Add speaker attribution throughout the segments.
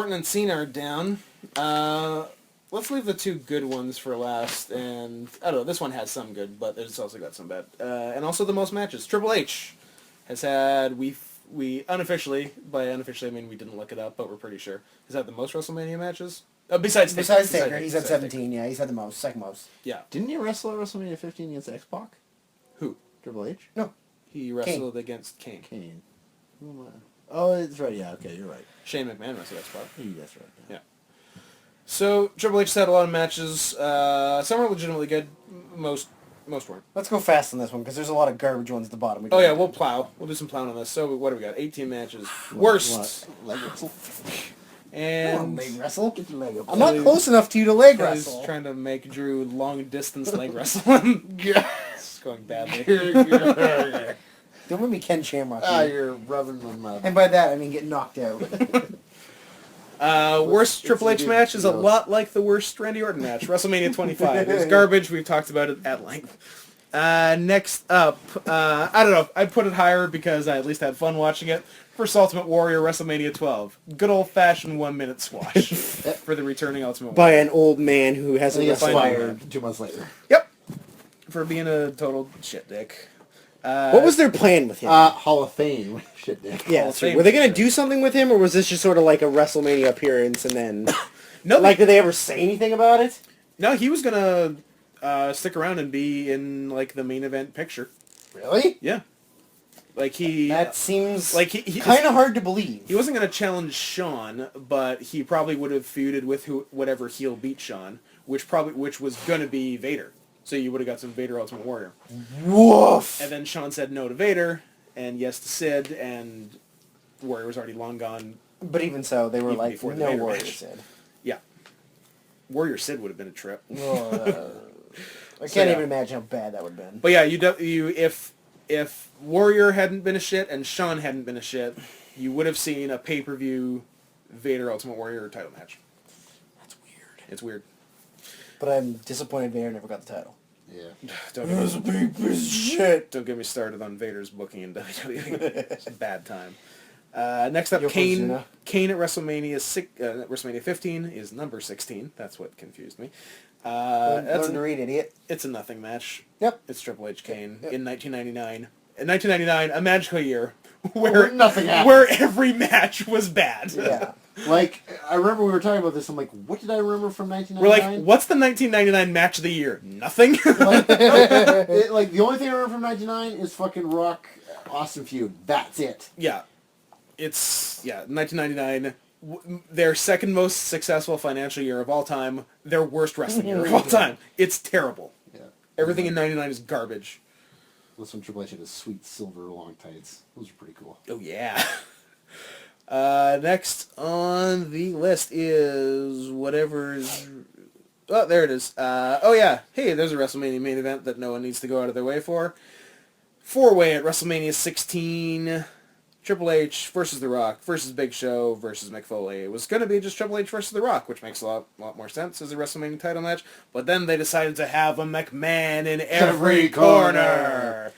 Speaker 1: Orton and Cena are down. Let's leave the two good ones for last. And I don't know, this one has some good, but it's also got some bad. And also the most matches. Triple H has had, we unofficially, by unofficially I mean we didn't look it up, but we're pretty sure, has had the most WrestleMania matches. Besides
Speaker 2: Taker, he's had 17. Yeah, he's had the most, second most.
Speaker 1: Yeah.
Speaker 3: Didn't he wrestle at WrestleMania 15 against X-Pac?
Speaker 1: Who?
Speaker 3: Triple H?
Speaker 2: No.
Speaker 1: He wrestled against Kane.
Speaker 3: Kane. Who am I? Oh, it's right. Yeah, okay, you're right.
Speaker 1: Shane McMahon wrestled X-Pac.
Speaker 3: That's right.
Speaker 1: Yeah. So Triple H has had a lot of matches. Some are legitimately good. Most weren't.
Speaker 2: Let's go fast on this one because there's a lot of garbage ones at the bottom.
Speaker 1: Oh yeah, we'll plow. We'll do some plowing on this. So what do we got? 18 matches. Worst.
Speaker 3: Leg wrestle?
Speaker 1: And
Speaker 2: leg wrestle.
Speaker 3: Get your leg up.
Speaker 2: I'm not close enough to you to leg
Speaker 1: he's
Speaker 2: wrestle.
Speaker 1: trying to make Drew long distance leg wrestling. It's going badly.
Speaker 2: Don't make me Ken Shamrock.
Speaker 3: You're rubbing my mouth.
Speaker 2: And by that I mean get knocked out.
Speaker 1: Worst Triple H match is a lot like the worst Randy Orton match. WrestleMania 25. It was garbage. We've talked about it at length. Next up, I don't know. I'd put it higher because I at least had fun watching it. First Ultimate Warrior, WrestleMania 12. Good old-fashioned 1-minute squash for the returning Ultimate
Speaker 2: By
Speaker 1: Warrior.
Speaker 2: an old man who hasn't
Speaker 3: Fired 2 months later.
Speaker 1: Yep. For being a total shit dick.
Speaker 2: What was their plan with him?
Speaker 3: Hall of Fame. Shit, Dick.
Speaker 2: Yeah,
Speaker 1: Hall of Fame
Speaker 2: were they going
Speaker 1: for
Speaker 2: to do something with him, or was this just sort of like a WrestleMania appearance and then...
Speaker 1: No,
Speaker 2: like, did they ever say anything about it?
Speaker 1: No, he was gonna stick around and be in like the main event picture.
Speaker 2: Really?
Speaker 1: Yeah. Like he.
Speaker 2: That seems
Speaker 1: like he
Speaker 2: kind of hard to believe.
Speaker 1: He wasn't gonna challenge Shawn, but he probably would have feuded with whatever heel beat Shawn, which was gonna be Vader. So you would have got some Vader Ultimate Warrior.
Speaker 2: Woof!
Speaker 1: And then Shawn said no to Vader and yes to Sid, and Warrior was already long gone.
Speaker 2: But even so, they were
Speaker 1: Even
Speaker 2: like,
Speaker 1: before the
Speaker 2: no
Speaker 1: Vader
Speaker 2: Warrior
Speaker 1: match.
Speaker 2: Sid.
Speaker 1: Yeah. Warrior Sid would have been a trip.
Speaker 2: I can't even imagine how bad that would have been.
Speaker 1: But yeah, if Warrior hadn't been a shit and Shawn hadn't been a shit, you would have seen a pay-per-view Vader Ultimate Warrior title match.
Speaker 2: That's weird.
Speaker 1: It's weird.
Speaker 2: But I'm disappointed Vader never got the title.
Speaker 3: Yeah.
Speaker 1: Don't
Speaker 2: That was a big piece of shit.
Speaker 1: get me started on Vader's booking in WWE. It's a bad time. Next up,
Speaker 2: Yokozuna.
Speaker 1: Kane at WrestleMania 15 is number 16. That's what confused me.
Speaker 2: Learn to read, idiot.
Speaker 1: It's a nothing match.
Speaker 2: Yep.
Speaker 1: It's Triple H Kane
Speaker 2: Yep.
Speaker 1: in 1999. In 1999, a magical year where
Speaker 3: nothing happened.
Speaker 1: where every match was bad.
Speaker 2: Yeah.
Speaker 3: Like, I remember we were talking about this, I'm like, what did I remember from
Speaker 1: We're
Speaker 3: 1999?
Speaker 1: like, what's the 1999 match of the year? Nothing.
Speaker 3: Like, the only thing I remember from 99 is fucking Rock Austin feud. That's it.
Speaker 1: Yeah. It's, 1999, their second most successful financial year of all time, their worst wrestling year of all time. It's terrible.
Speaker 3: Yeah.
Speaker 1: Everything in 99 is garbage.
Speaker 3: This one Triple H had his sweet silver long tights. Those are pretty cool.
Speaker 1: Oh, yeah. Next on the list is whatever's... Oh, there it is. Oh, yeah. Hey, there's a WrestleMania main event that no one needs to go out of their way for. 4-way at WrestleMania 16. Triple H versus The Rock versus Big Show versus Mick Foley. It was going to be just Triple H versus The Rock, which makes a lot more sense as a WrestleMania title match. But then they decided to have a McMahon in every corner.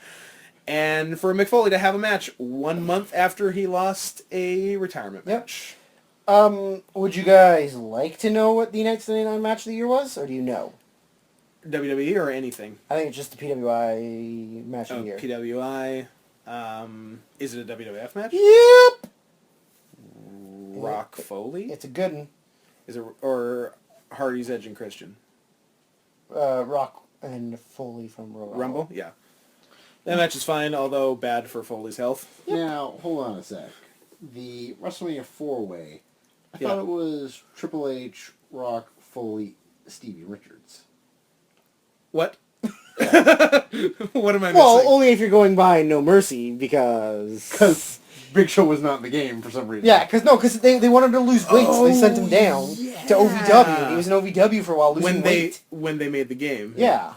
Speaker 1: And for Mick Foley to have a match 1 month after he lost a retirement match.
Speaker 2: Would you guys like to know what the 1999 match of the year was, or do you know?
Speaker 1: WWE or anything?
Speaker 2: I think it's just the PWI match of the year.
Speaker 1: PWI. Is it a WWF match?
Speaker 2: Yep!
Speaker 1: Rock Foley?
Speaker 2: It's a good one.
Speaker 1: Is it, or Hardy's Edge and Christian?
Speaker 2: Rock and Foley from Royal
Speaker 1: Rumble? Yeah. That match is fine, although bad for Foley's health.
Speaker 3: Yep. Now, hold on a sec. The WrestleMania 4-way, I thought it was Triple H, Rock, Foley, Stevie Richards.
Speaker 1: What? What am I missing?
Speaker 2: Well, only if you're going by No Mercy, because...
Speaker 3: Because Big Show was not in the game for some reason.
Speaker 2: Yeah, because they wanted him to lose weight, so they sent him down to OVW. He was in OVW for a while, losing weight.
Speaker 1: When they made the game.
Speaker 2: Yeah.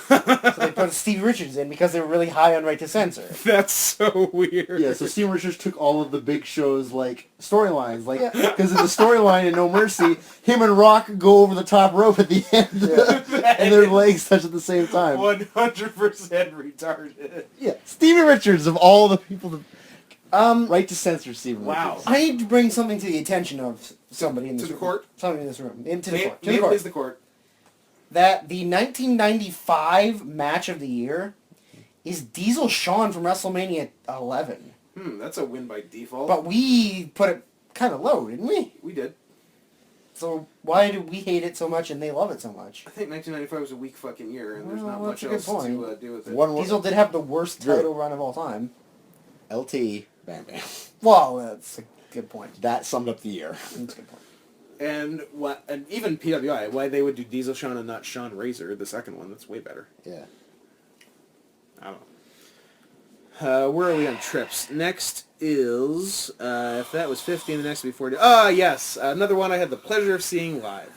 Speaker 2: So they put Stevie Richards in because they were really high on right to censor.
Speaker 1: That's so weird.
Speaker 3: Yeah, so Steve Richards took all of the Big Show's, like, storylines. Like, because in the storyline in No Mercy, him and Rock go over the top rope at the end. Yeah. And their legs touch at the same time.
Speaker 1: 100% retarded.
Speaker 3: Yeah, Stevie Richards, of all the people that... Right to censor Stephen
Speaker 1: Wow.
Speaker 3: Richards.
Speaker 2: I need to bring something to the attention of somebody in this
Speaker 1: the
Speaker 2: room.
Speaker 1: court?
Speaker 2: Somebody in this room. Into the
Speaker 1: Name,
Speaker 2: court. To the court.
Speaker 1: please, the court.
Speaker 2: That the 1995 match of the year is Diesel Shawn from WrestleMania 11.
Speaker 1: That's a win by default.
Speaker 2: But we put it kind of low, didn't we?
Speaker 1: We did.
Speaker 2: So why do we hate it so much and they love it so much?
Speaker 1: I think 1995 was a weak fucking year, and there's
Speaker 2: Well,
Speaker 1: not much
Speaker 2: that's a good
Speaker 1: else
Speaker 2: point.
Speaker 1: to do with it.
Speaker 2: Diesel did have the worst title run of all time.
Speaker 3: LT, bam bam.
Speaker 2: Well, that's a good point.
Speaker 3: That summed up the year.
Speaker 2: That's a good point.
Speaker 1: And even PWI, why they would do Diesel Shawn and not Shawn Razor, the second one, that's way better.
Speaker 3: Yeah.
Speaker 1: I don't know. Where are we on trips? Next is, if that was 50 and the next would be 40. Yes, another one I had the pleasure of seeing live.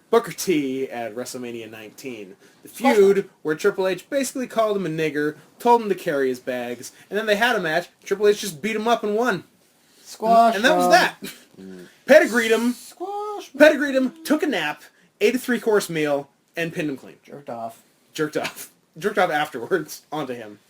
Speaker 1: Booker T at WrestleMania 19. The feud where Triple H basically called him a nigger, told him to carry his bags, and then they had a match. Triple H just beat him up and won.
Speaker 2: Squash.
Speaker 1: And that was that. Pedigreed him,
Speaker 2: Squash.
Speaker 1: took a nap, ate a 3-course meal, and pinned him clean.
Speaker 2: Jerked off.
Speaker 1: Jerked off afterwards onto him.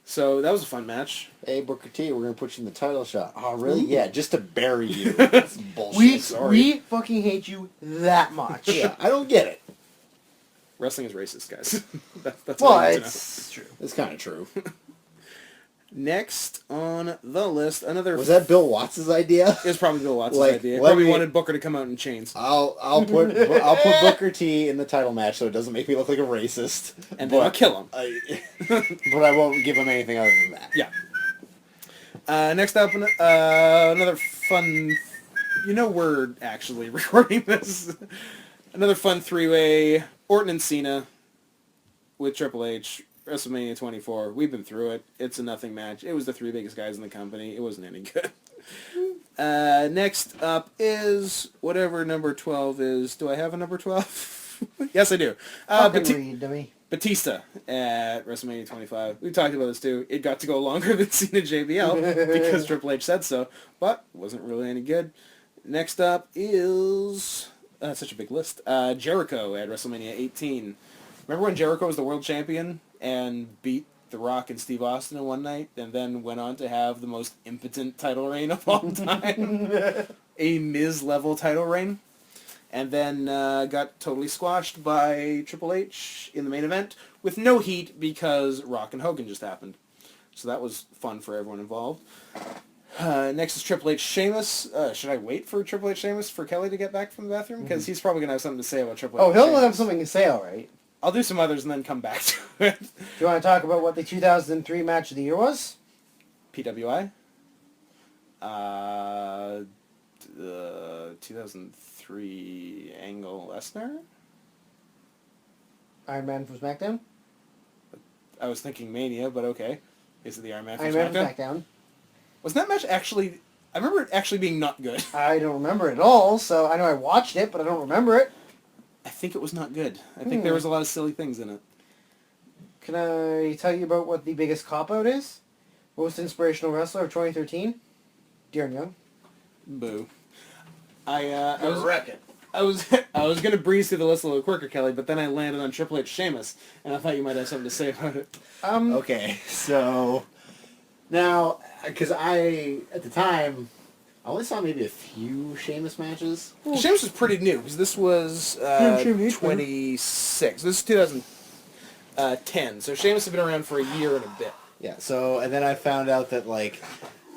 Speaker 1: So that was a fun match.
Speaker 3: Hey, Booker T, we're going to put you in the title shot. Oh, really? Yeah, just to bury you. That's bullshit.
Speaker 2: We fucking hate you that much.
Speaker 3: Yeah, I don't get it.
Speaker 1: Wrestling is racist, guys. That's
Speaker 2: Well,
Speaker 1: all you need to know.
Speaker 2: it's true.
Speaker 3: It's kind of true.
Speaker 1: Next on the list, another...
Speaker 3: Was that Bill Watts' idea?
Speaker 1: It was probably Bill Watts'
Speaker 3: Like,
Speaker 1: idea.
Speaker 3: let
Speaker 1: Probably
Speaker 3: me-
Speaker 1: wanted Booker to come out in chains.
Speaker 3: I'll put Booker T in the title match so it doesn't make me look like a racist.
Speaker 1: And then I'll kill him.
Speaker 3: But I won't give him anything other than that.
Speaker 1: Yeah. Next up, another fun... You know we're actually recording this. Another fun 3-way. Orton and Cena with Triple H. WrestleMania 24. We've been through it. It's a nothing match. It was the 3 biggest guys in the company. It wasn't any good. Next up is whatever number 12 is. Do I have a number 12? Yes, I do.
Speaker 2: Fucking read to me.
Speaker 1: Batista at WrestleMania 25. We talked about this too. It got to go longer than Cena JBL because Triple H said so, but wasn't really any good. Next up is... such a big list. Jericho at WrestleMania 18. Remember when Jericho was the world champion and beat The Rock and Steve Austin in one night and then went on to have the most impotent title reign of all time? A Miz-level title reign. And then got totally squashed by Triple H in the main event with no heat because Rock and Hogan just happened. So that was fun for everyone involved. Next is Triple H Sheamus. Should I wait for Triple H Sheamus for Kelly to get back from the bathroom? Because he's probably going to have something to say about Triple H.
Speaker 2: Oh, he'll
Speaker 1: Sheamus.
Speaker 2: have something to say, all right.
Speaker 1: I'll do some others and then come back to it.
Speaker 2: Do you want to talk about what the 2003 match of the year was?
Speaker 1: PWI. 2003 Angle Lesnar.
Speaker 2: Iron Man from SmackDown?
Speaker 1: I was thinking Mania, but okay. Is it the Iron Man from
Speaker 2: Iron Man from
Speaker 1: SmackDown?
Speaker 2: SmackDown.
Speaker 1: Was that match actually... I remember it actually being not good.
Speaker 2: I don't remember it at all, so I know I watched it, but I don't remember it.
Speaker 1: I think it was not good. I think there was a lot of silly things in it.
Speaker 2: Can I tell you about what the biggest cop-out is? Most inspirational wrestler of 2013? Darren Young.
Speaker 1: Boo. I was gonna breeze through the list a little quicker, Kelly, but then I landed on Triple H Sheamus, and I thought you might have something to say about it.
Speaker 3: Okay, so now, because at the time, I only saw maybe a few Sheamus matches.
Speaker 1: Sheamus was pretty new, because this was 26. This is 2010, so Sheamus had been around for a year and a bit.
Speaker 3: Yeah, so, and then I found out that, like,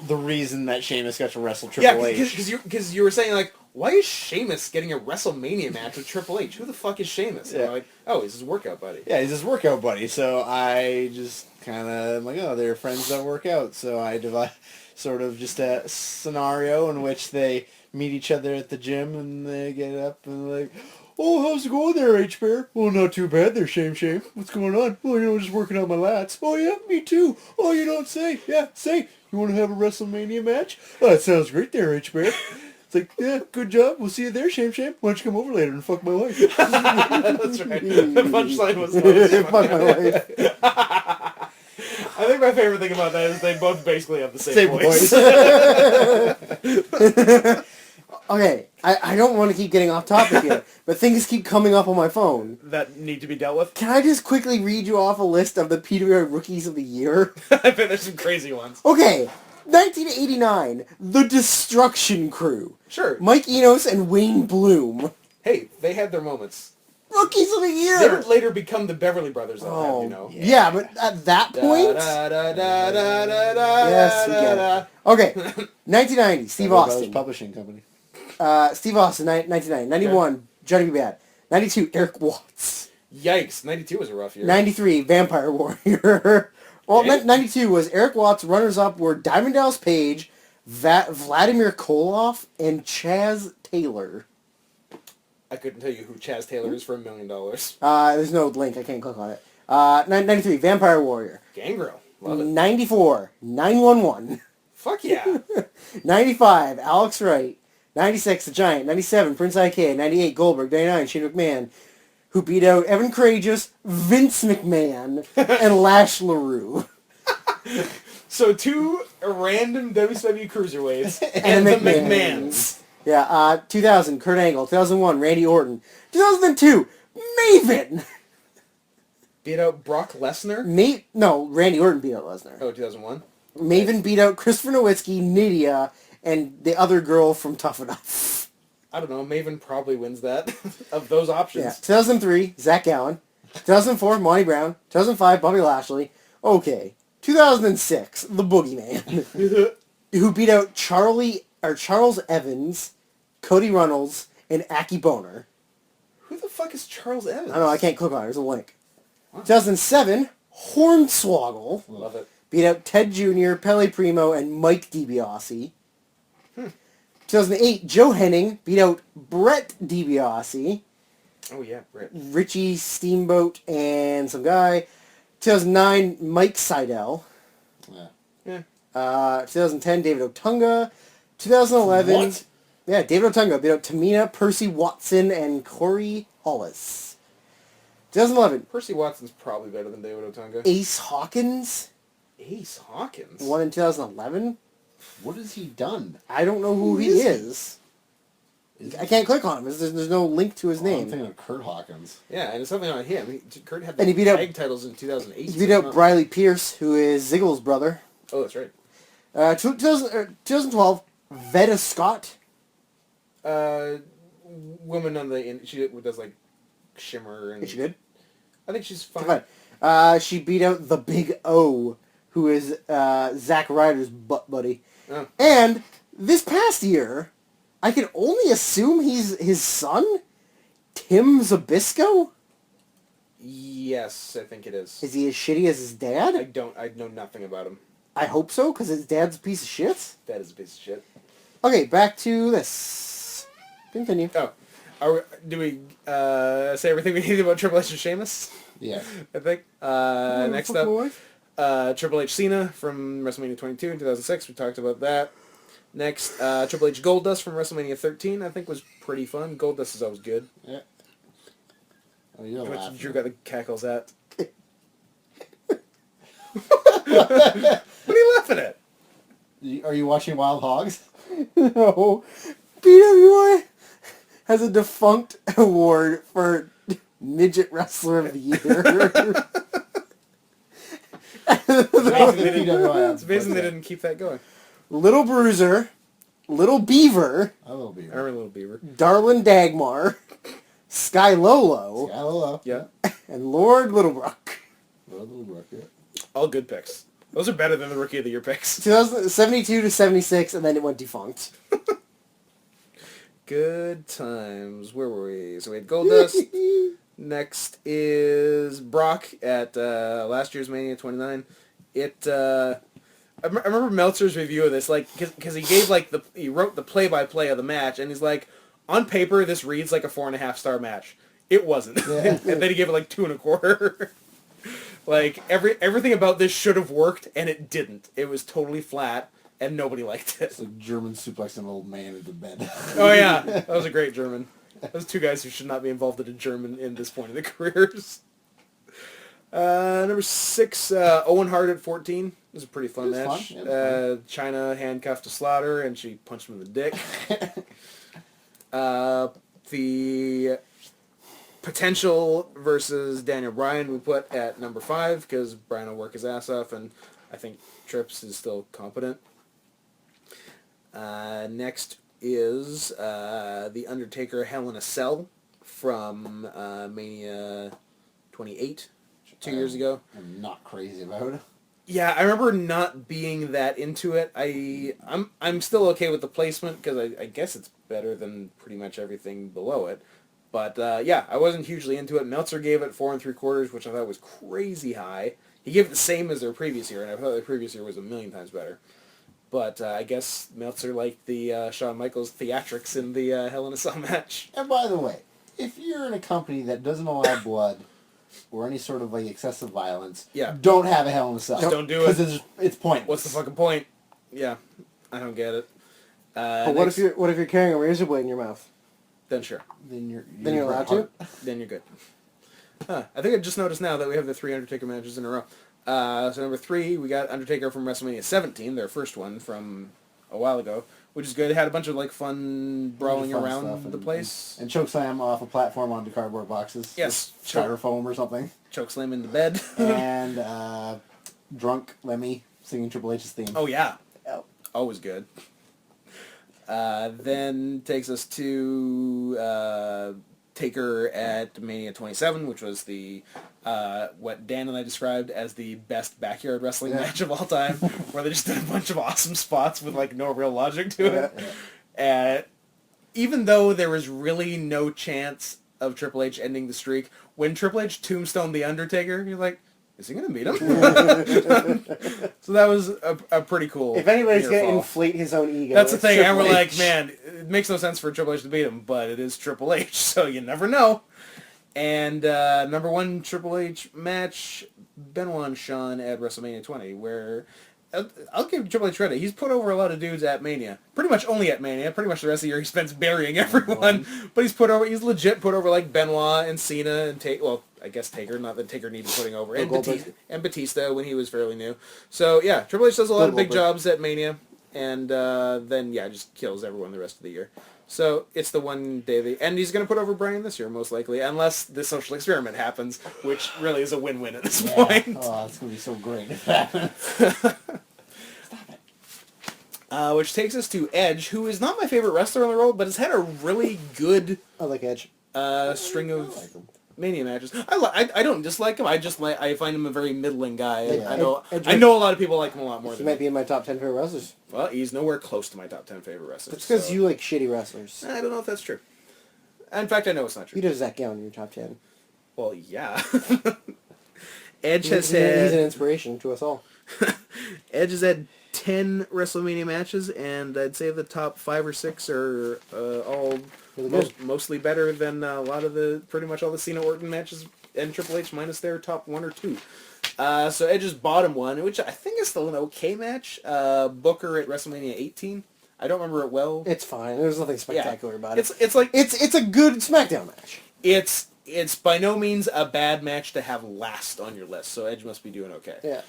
Speaker 3: the reason that Sheamus got to wrestle Triple H...
Speaker 1: because you were saying, like, why is Sheamus getting a WrestleMania match with Triple H? Who the fuck is Sheamus? And
Speaker 3: Yeah.
Speaker 1: I'm like, oh, he's his workout buddy.
Speaker 3: Yeah, he's his workout buddy, so I just kind of, like, oh, they're friends that work out, so I devise sort of just a scenario in which they meet each other at the gym, and they get up and like, oh, how's it going there, H-Bear? Well, not too bad there, Shame. What's going on? Well, just working on my lats. Oh, yeah, me too. Oh, you don't say. Yeah, say. You want to have a WrestleMania match? Oh, that sounds great there, H-Bear. It's like, yeah, good job. We'll see you there, Shame. Why don't you come over later and fuck my wife?
Speaker 1: That's right. The punchline was
Speaker 2: Fuck my wife.
Speaker 1: I think my favorite thing about that is they both basically have the same
Speaker 3: Same
Speaker 1: voice.
Speaker 2: Okay, I don't want to keep getting off topic here, but things keep coming up on my phone.
Speaker 1: That need to be dealt with.
Speaker 2: Can I just quickly read you off a list of the PWI Rookies of the Year?
Speaker 1: I bet there's some crazy ones.
Speaker 2: Okay, 1989, The Destruction Crew.
Speaker 1: Sure.
Speaker 2: Mike Enos and Wayne Bloom.
Speaker 1: Hey, they had their moments.
Speaker 2: Rookies of the
Speaker 1: They
Speaker 2: Year!
Speaker 1: would later become the Beverly Brothers, though, have you know.
Speaker 2: Yeah, but at that point...
Speaker 1: Da, da, da, da, da, da,
Speaker 2: Yes, we
Speaker 1: da,
Speaker 2: get
Speaker 1: da.
Speaker 2: it. Okay, 1990, Steve
Speaker 3: Beverly Brothers
Speaker 2: Austin.
Speaker 3: Publishing Company.
Speaker 2: Steve Austin, 1990. 91, Johnny B. Bad. 92, Eric Watts.
Speaker 1: Yikes, 92 was a rough year.
Speaker 2: 93, Vampire Warrior. Well,
Speaker 1: Eh?
Speaker 2: 92 was Eric Watts. Runners-up were Diamond Dallas Page, Vladimir Koloff, and Chaz Taylor.
Speaker 1: I couldn't tell you who Chaz Taylor is for $1 million.
Speaker 2: There's no link. I can't click on it. 93, Vampire Warrior.
Speaker 1: Gangrel. Love it.
Speaker 2: 94, 911.
Speaker 1: Fuck yeah.
Speaker 2: 95, Alex Wright. 96, The Giant. 97, Prince IK. 98, Goldberg. 99, Shane McMahon, who beat out Evan Courageous, Vince McMahon, and Lash LaRue.
Speaker 1: So two random WCW cruiserweights
Speaker 2: And
Speaker 1: and,
Speaker 2: the
Speaker 1: the
Speaker 2: McMahons.
Speaker 1: McMahons.
Speaker 2: Yeah, 2000, Kurt Angle. 2001, Randy Orton. 2002, Maven.
Speaker 1: Beat out Brock Lesnar.
Speaker 2: No, Randy Orton beat out Lesnar.
Speaker 1: Oh, 2001.
Speaker 2: Maven beat out Christopher Nowitzki, Nydia, and the other girl from Tough Enough.
Speaker 1: I don't know. Maven probably wins that of those options.
Speaker 2: Yeah. 2003, Zach Gallen. 2004, Monty Brown. 2005, Bobby Lashley. Okay. 2006, The Boogeyman, who beat out Charles Evans, Cody Runnels, and Aki Boner.
Speaker 1: Who the fuck is Charles Evans?
Speaker 2: I don't know, I can't click on it. There's a link. 2007, Hornswoggle
Speaker 1: Love it.
Speaker 2: beat out Ted Jr., Pele Primo, and Mike DiBiase. 2008, Joe Henning beat out Brett DiBiase,
Speaker 1: Oh yeah, Britt.
Speaker 2: Richie Steamboat, and some guy. 2009, Mike Seidel.
Speaker 3: Yeah.
Speaker 1: Yeah.
Speaker 2: 2010, David Otunga. 2011...
Speaker 1: What?
Speaker 2: Yeah, David Otunga beat out Tamina, Percy Watson, and Corey Hollis. 2011,
Speaker 1: Percy Watson's probably better than David Otunga.
Speaker 2: Ace Hawkins
Speaker 1: Ace Hawkins.
Speaker 2: won in 2011.
Speaker 3: What has he done?
Speaker 2: I don't know who he is. I can't click on him. There's no link to his
Speaker 3: I'm
Speaker 2: name.
Speaker 3: thinking of Kurt Hawkins.
Speaker 1: Yeah, and it's something on him. Kurt had
Speaker 2: And he
Speaker 1: the
Speaker 2: beat out-
Speaker 1: tag titles in 2008.
Speaker 2: He beat out Briley Pierce, who is Ziggler's brother.
Speaker 1: Oh, that's right.
Speaker 2: 2012, Veda Scott.
Speaker 1: Woman on the she does like shimmer and
Speaker 2: Is she good?
Speaker 1: I think she's fine.
Speaker 2: Fine. She beat out the Big O, who is Zack Ryder's butt buddy.
Speaker 1: Oh.
Speaker 2: And this past year, I can only assume he's his son, Tim Zabisco.
Speaker 1: Yes, I think it is.
Speaker 2: Is he as shitty as his dad?
Speaker 1: I know nothing about him.
Speaker 2: I hope so, because his dad's a piece of shit.
Speaker 1: That is a piece of shit.
Speaker 2: Okay, back to this. Continue.
Speaker 1: Oh, do we say everything we need about Triple H and Sheamus?
Speaker 3: Yeah.
Speaker 1: I think. Next up, Triple H Cena from WrestleMania 22 in 2006. We talked about that. Next, Triple H Goldust from WrestleMania 13. I think was pretty fun. Goldust is always good.
Speaker 3: Yeah. Oh, you're
Speaker 1: Which
Speaker 3: laughing.
Speaker 1: Drew got the cackles at. What are you laughing at?
Speaker 3: Are you watching Wild Hogs?
Speaker 2: No. PWI has a defunct award for Midget Wrestler of the Year.
Speaker 1: It's amazing they didn't keep that going.
Speaker 2: Little Bruiser, Little Beaver,
Speaker 3: I will be.
Speaker 1: I remember Little Beaver.
Speaker 2: Darlin Dagmar, Sky Lolo,
Speaker 3: Yeah, hello.
Speaker 1: Yeah.
Speaker 2: and Lord Littlebrook.
Speaker 3: Little work, yeah.
Speaker 1: All good picks. Those are better than the Rookie of the Year picks.
Speaker 2: 2072 to 76, and then it went defunct.
Speaker 1: Good times. Where were we? So we had Goldust. Next is Brock at last year's Mania 29. I remember Meltzer's review of this, like, because he gave he wrote the play-by-play of the match, and he's like, on paper this reads like a 4.5-star match. It wasn't,
Speaker 3: Yeah.
Speaker 1: and then he gave it like 2.25. Like everything about this should have worked, and it didn't. It was totally flat, and nobody liked it.
Speaker 3: It's like German suplex an old man into bed.
Speaker 1: Oh yeah, that was a great German. Those two guys who should not be involved in a German in this point of their careers. Number 6, Owen Hart at 14. It was a pretty fun
Speaker 3: It was
Speaker 1: match.
Speaker 3: fun. Yeah, it was fun.
Speaker 1: Chyna handcuffed to Slaughter, and she punched him in the dick. The potential versus Daniel Bryan we put at number 5 because Bryan will work his ass off, and I think Trips is still competent. Next is The Undertaker Hell in a Cell from Mania 28, 2 years ago.
Speaker 3: I'm not crazy about.
Speaker 1: Yeah, I remember not being that into it. I'm still okay with the placement because I guess it's better than pretty much everything below it. But yeah, I wasn't hugely into it. Meltzer gave it 4 3/4, which I thought was crazy high. He gave it the same as their previous year, and I thought their previous year was a million times better. But I guess Meltzer liked the Shawn Michaels theatrics in the Hell in a Cell match.
Speaker 3: And by the way, if you're in a company that doesn't allow blood or any sort of like excessive violence,
Speaker 1: Yeah.
Speaker 3: don't have a Hell in a Cell.
Speaker 1: Just don't do it.
Speaker 3: Because it's pointless.
Speaker 1: What's the fucking point? Yeah, I don't get it.
Speaker 2: But what if you're carrying a razor blade in your mouth?
Speaker 1: Then sure.
Speaker 3: Then
Speaker 2: you're allowed to?
Speaker 1: Then you're good. Huh. I think I just noticed now that we have the 3 Undertaker matches in a row. So number 3, we got Undertaker from WrestleMania 17, their first one from a while ago, which is good. It had a bunch of like fun brawling around the place.
Speaker 3: And chokeslam off a platform onto cardboard boxes.
Speaker 1: Yes.
Speaker 3: With styrofoam or something.
Speaker 1: Chokeslam into bed.
Speaker 3: And drunk Lemmy singing Triple H's theme.
Speaker 1: Oh yeah.
Speaker 2: Oh.
Speaker 1: Always good. Then takes us to Taker at Mania 27, which was the what Dan and I described as the best backyard wrestling match of all time, where they just did a bunch of awesome spots with like no real logic to it. And even though there was really no chance of Triple H ending the streak, when Triple H tombstoned the Undertaker, you're like, is he going to beat him? So that was a pretty cool.
Speaker 2: If anybody's going to
Speaker 1: fall.
Speaker 2: inflate his own ego,
Speaker 1: That's the thing. And
Speaker 2: Triple
Speaker 1: we're like,
Speaker 2: H.
Speaker 1: man, it makes no sense for Triple H to beat him, but it is Triple H, so you never know. And number 1 Triple H match, Benoit and Shawn at WrestleMania 20, where I'll give Triple H credit. He's put over a lot of dudes at Mania. Pretty much only at Mania. Pretty much the rest of the year he spends burying everyone. But he's legit put over like Benoit and Cena and I guess Taker, not that Taker needed putting over, and Batista when he was fairly new. So yeah, Triple H does a lot of big jobs at Mania, and then just kills everyone the rest of the year. So it's the one day and he's going to put over Bryan this year most likely, unless the social experiment happens, which really is a win-win at this point.
Speaker 3: Oh, it's going to be so great if that happens.
Speaker 1: Which takes us to Edge, who is not my favorite wrestler on the road, but has had a really good
Speaker 2: I like Edge.
Speaker 1: string of Mania matches. I don't dislike him. I find him a very middling guy.
Speaker 2: Yeah,
Speaker 1: I know a lot of people like him a lot more
Speaker 2: He
Speaker 1: than
Speaker 2: might
Speaker 1: me.
Speaker 2: be in my top 10 favorite wrestlers.
Speaker 1: Well, he's nowhere close to my top 10 favorite wrestlers.
Speaker 2: That's because
Speaker 1: so-
Speaker 2: you like shitty wrestlers.
Speaker 1: I don't know if that's true. In fact, I know it's not true.
Speaker 2: You did Zach Gowen in your top 10.
Speaker 1: Well, yeah. Edge
Speaker 2: He's
Speaker 1: has
Speaker 2: an
Speaker 1: had
Speaker 2: inspiration to us all.
Speaker 1: Edge has had 10 WrestleMania matches, and I'd say the top 5 or 6 are all
Speaker 2: Really good.
Speaker 1: mostly better than a lot of pretty much all the Cena Orton matches and Triple H minus their top 1 or 2. So Edge's bottom one, which I think is still an okay match, Booker at WrestleMania 18. I don't remember it well.
Speaker 2: It's fine. There's nothing spectacular about it.
Speaker 1: It's
Speaker 2: a good SmackDown match.
Speaker 1: It's by no means a bad match to have last on your list, so Edge must be doing okay.
Speaker 2: Yeah.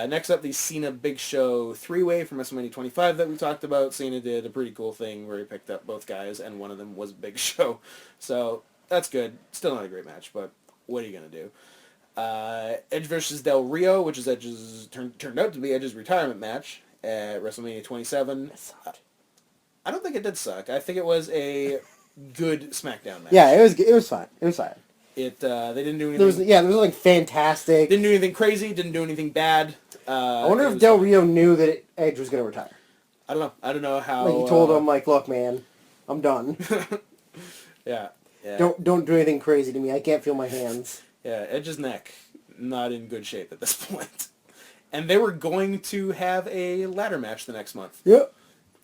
Speaker 1: Next up, the Cena Big Show 3-way from WrestleMania 25 that we talked about. Cena did a pretty cool thing where he picked up both guys, and one of them was Big Show. So that's good. Still not a great match, but what are you going to do? Edge versus Del Rio, which is Edge's turned out to be Edge's retirement match at WrestleMania 27.
Speaker 2: It sucked.
Speaker 1: I don't think it did suck. I think it was a good SmackDown match.
Speaker 2: Yeah, it was fine. It was fine.
Speaker 1: They didn't do anything.
Speaker 2: There was nothing fantastic.
Speaker 1: Didn't do anything crazy. Didn't do anything bad.
Speaker 2: I wonder if Del Rio knew that Edge was going to retire.
Speaker 1: I don't know. I don't know how.
Speaker 2: Like he told him, like, look, man, I'm done.
Speaker 1: Yeah.
Speaker 2: Don't do anything crazy to me. I can't feel my hands.
Speaker 1: Yeah, Edge's neck not in good shape at this point. And they were going to have a ladder match the next month.
Speaker 2: Yep.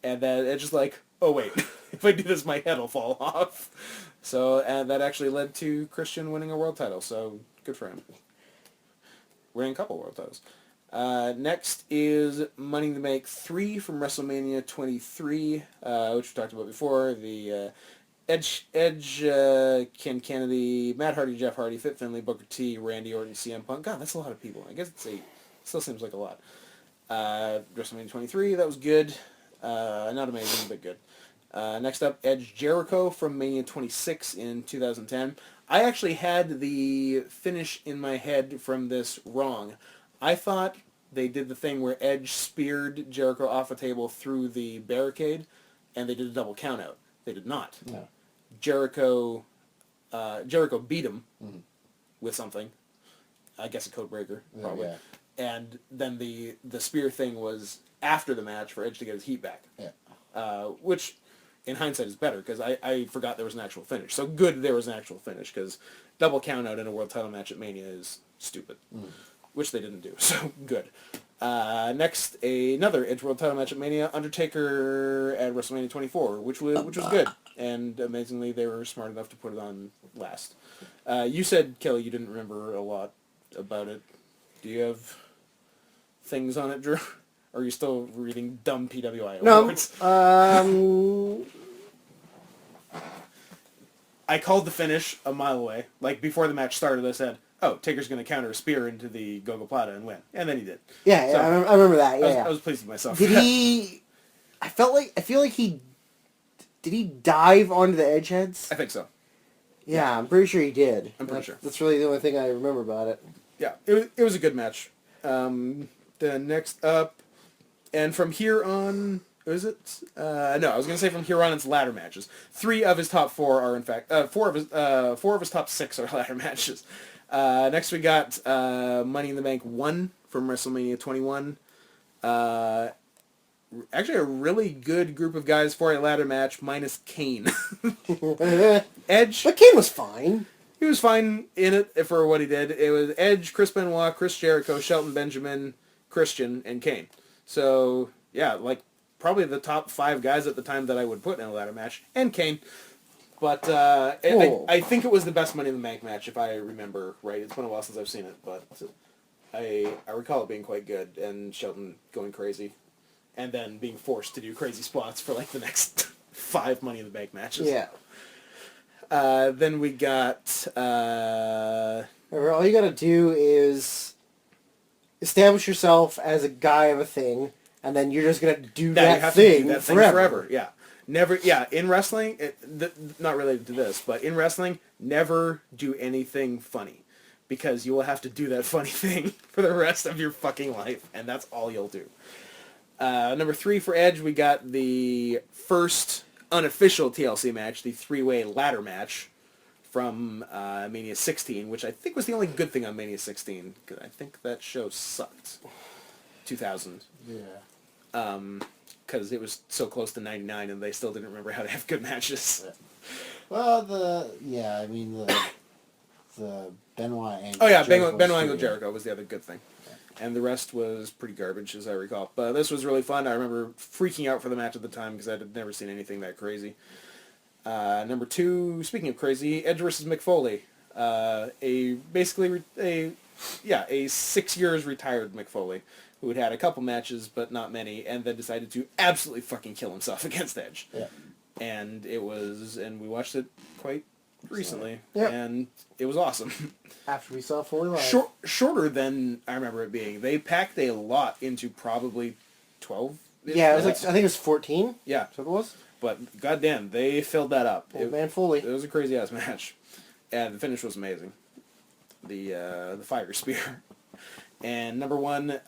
Speaker 1: And then Edge is like, oh wait, if I do this, my head will fall off. So, and that actually led to Christian winning a world title. So good for him. Winning a couple world titles. Next is Money in the Bank 3 from WrestleMania 23, which we talked about before. The Edge, Ken Kennedy, Matt Hardy, Jeff Hardy, Fit Finlay, Booker T, Randy Orton, CM Punk. God, that's a lot of people. I guess it's 8. Still seems like a lot. WrestleMania 23, that was good. Not amazing, but good. Next up, Edge Jericho from Mania 26 in 2010. I actually had the finish in my head from this wrong. I thought they did the thing where Edge speared Jericho off a table through the barricade, and they did a double count out. They did not.
Speaker 3: No.
Speaker 1: Jericho beat him with something. I guess a code breaker, probably.
Speaker 3: Yeah.
Speaker 1: And then the spear thing was after the match for Edge to get his heat back.
Speaker 3: Yeah.
Speaker 1: Which, in hindsight, is better, because I forgot there was an actual finish. So good there was an actual finish, because double count out in a world title match at Mania is stupid. Which they didn't do, so good. Next, another Edge world title match at Mania, Undertaker at WrestleMania 24, which was good. And amazingly, they were smart enough to put it on last. You said, Kelly, you didn't remember a lot about it. Do you have things on it, Drew? Or are you still reading dumb PWI awards?
Speaker 2: No.
Speaker 1: I called the finish a mile away. Like, before the match started, I said, oh, Taker's going to counter a spear into the Gogo Plata and win. And then he did.
Speaker 2: Yeah,
Speaker 1: So,
Speaker 2: I remember that. Yeah,
Speaker 1: I was pleased with myself.
Speaker 2: Did he... I feel like he... Did he dive onto the edge heads?
Speaker 1: I think so.
Speaker 2: Yeah, I'm pretty sure he did.
Speaker 1: I'm pretty sure.
Speaker 2: That's really the only thing I remember about it.
Speaker 1: Yeah, it was a good match. Then next up, and from here on, is it? No, I was gonna say from here on it's ladder matches. 3 of his top 4 are in fact 4 of his top 6 are ladder matches. Next we got Money in the Bank 1 from WrestleMania 21. Actually, a really good group of guys for a ladder match, minus Kane. Edge.
Speaker 2: But Kane was fine.
Speaker 1: He was fine in it for what he did. It was Edge, Chris Benoit, Chris Jericho, Shelton Benjamin, Christian, and Kane. So, yeah, like, probably the top 5 guys at the time that I would put in a ladder match. And Kane. But I think it was the best Money in the Bank match, if I remember right. It's been a while since I've seen it, but I recall it being quite good, and Shelton going crazy. And then being forced to do crazy spots for, like, the next 5 Money in the Bank matches.
Speaker 2: Yeah.
Speaker 1: Then we got...
Speaker 2: All you gotta do is establish yourself as a guy of a thing, and then you're just gonna do that thing forever.
Speaker 1: Yeah. Never, yeah, in wrestling, not related to this, but in wrestling, never do anything funny. Because you will have to do that funny thing for the rest of your fucking life, and that's all you'll do. Number 3 for Edge, we got the first unofficial TLC match, the 3-way ladder match from Mania 16, which I think was the only good thing on Mania 16, because I think that show sucked. 2000.
Speaker 3: Yeah.
Speaker 1: Because it was so close to 99 and they still didn't remember how to have good matches.
Speaker 3: Yeah. Well, the Benoit angle.
Speaker 1: Oh yeah, Benoit Angle Jericho was the other good thing. And the rest was pretty garbage, as I recall. But this was really fun. I remember freaking out for the match at the time because I had never seen anything that crazy. Number 2, speaking of crazy, Edge versus Mick Foley. A 6 years retired Mick Foley, who had had a couple matches, but not many, and then decided to absolutely fucking kill himself against Edge.
Speaker 3: Yeah.
Speaker 1: And we watched it quite recently,
Speaker 2: Yep.
Speaker 1: and it was awesome.
Speaker 2: After we saw Foley live.
Speaker 1: Shorter than I remember it being. They packed a lot into probably 12.
Speaker 2: Yeah, it was like, I think it was 14.
Speaker 1: Yeah.
Speaker 2: That's what it was.
Speaker 1: But goddamn, they filled that up.
Speaker 2: Old man Foley.
Speaker 1: It was a crazy ass match, and the finish was amazing. The fire spear, and number 1,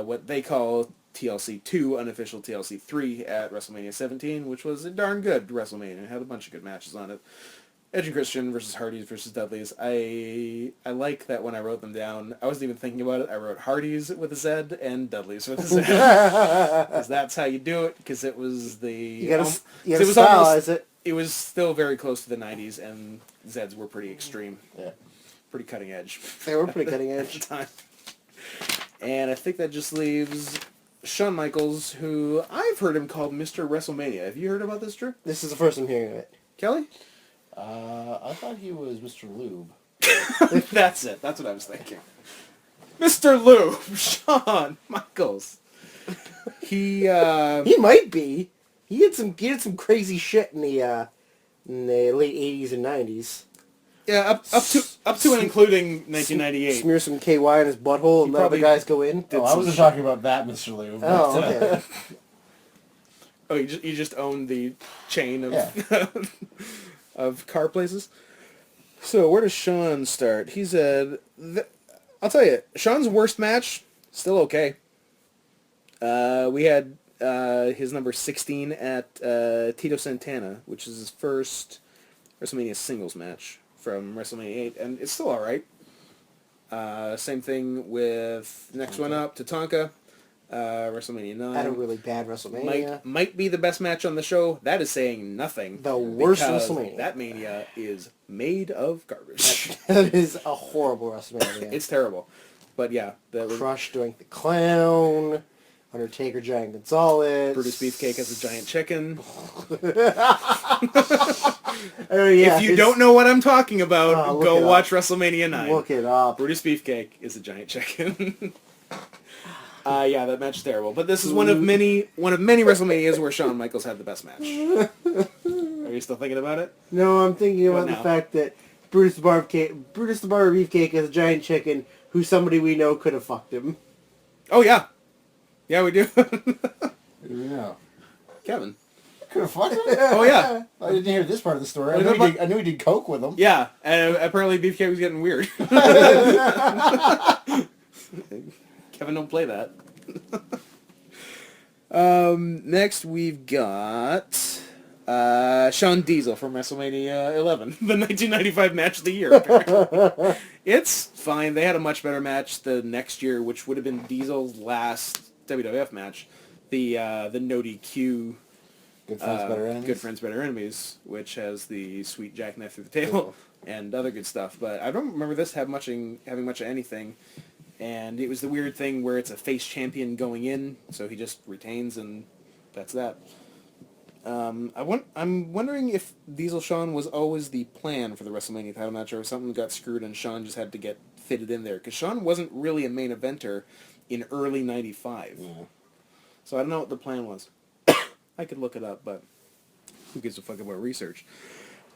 Speaker 1: what they call TLC 2, unofficial TLC 3 at WrestleMania 17, which was a darn good WrestleMania. It had a bunch of good matches on it. Edge and Christian versus Hardys versus Dudleys. I like that when I wrote them down, I wasn't even thinking about it. I wrote Hardys with a Z and Dudleys with a Z. Because that's how you do it, because it was the...
Speaker 2: You gotta stylize it.
Speaker 1: It was still very close to the 90s, and Zeds were pretty extreme.
Speaker 3: Yeah.
Speaker 1: Pretty cutting edge.
Speaker 2: They were pretty cutting edge.
Speaker 1: At the time. And I think that just leaves Shawn Michaels, who I've heard him called Mr. WrestleMania. Have you heard about this, Drew?
Speaker 2: This is the first I'm hearing of it.
Speaker 1: Kelly?
Speaker 3: I thought he was Mr. Lube.
Speaker 1: That's it. That's what I was thinking. Mr. Lube, Shawn Michaels. He
Speaker 2: might be. He had some crazy shit in the late 80s and 90s.
Speaker 1: Yeah, up to and including 1998.
Speaker 2: Smear some KY in his butthole and let other guys go in.
Speaker 3: Oh, I wasn't talking about that, Mr. Lube.
Speaker 2: Oh, okay.
Speaker 1: Oh, you just own the chain of of car places. So where does Shawn start? He said, I'll tell you, Shawn's worst match Still okay. We had his number 16 at Tito Santana, which is his first WrestleMania singles match from WrestleMania 8, and it's still alright. Same thing with next one up, Tatanka, WrestleMania 9.
Speaker 2: Had a really bad WrestleMania.
Speaker 1: Might be the best match on the show. That is saying nothing.
Speaker 2: The worst
Speaker 1: because
Speaker 2: WrestleMania.
Speaker 1: That Mania is made of garbage.
Speaker 2: That is a horrible WrestleMania.
Speaker 1: It's terrible. But yeah, that was...
Speaker 2: Crush doing the clown. Undertaker, Giant Gonzalez.
Speaker 1: Brutus Beefcake has a giant chicken.
Speaker 2: Oh, yeah,
Speaker 1: If you don't know what I'm talking about, go watch
Speaker 2: up.
Speaker 1: WrestleMania 9.
Speaker 2: Look it up.
Speaker 1: Brutus Beefcake is a giant chicken. Yeah, that match is terrible. But this is one of many WrestleManias where Shawn Michaels had the best match. Are you still thinking about it?
Speaker 2: No, I'm thinking about
Speaker 1: What
Speaker 2: the
Speaker 1: now?
Speaker 2: fact that Brutus the Barber Beefcake is a giant chicken who somebody we know could have fucked him.
Speaker 1: Oh, yeah. Yeah, we do.
Speaker 3: Who do we know?
Speaker 1: Kevin.
Speaker 3: Could have fucked him?
Speaker 1: Oh, yeah.
Speaker 3: I didn't hear this part of the story.
Speaker 1: Well,
Speaker 3: I knew he did coke with him.
Speaker 1: Yeah, and apparently Beefcake was getting weird. Kevin, don't play that. Next we've got Shawn Diesel from WrestleMania 11, the 1995 match of the year. Apparently. It's fine. They had a much better match the next year, which would have been Diesel's last WWF match, the No DQ.
Speaker 3: Good friends, better enemies.
Speaker 1: Good Friends, Better Enemies, which has the sweet jackknife through the table and other good stuff. But I don't remember this having much of anything. And it was the weird thing where it's a face champion going in, so he just retains, and that's that. I'm wondering if Diesel Shawn was always the plan for the WrestleMania title match, or if something got screwed and Shawn just had to get fitted in there. Because Shawn wasn't really a main eventer in early '95.
Speaker 3: Yeah.
Speaker 1: So I don't know what the plan was. I could look it up, but who gives a fuck about research?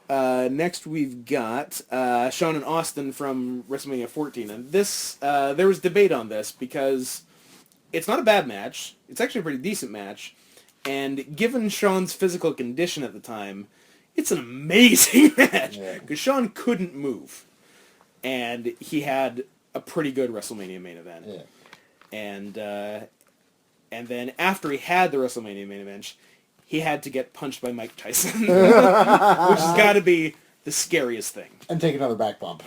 Speaker 1: Next we've got Shawn and Austin from WrestleMania 14. And this, there was debate on this because it's not a bad match. It's actually a pretty decent match. And given Shawn's physical condition at the time, it's an amazing match. Because Shawn couldn't move. And he had a pretty good WrestleMania main event.
Speaker 3: Yeah.
Speaker 1: And then after he had the WrestleMania main event, he had to get punched by Mike Tyson, which has got to be the scariest thing.
Speaker 3: And take another back bump.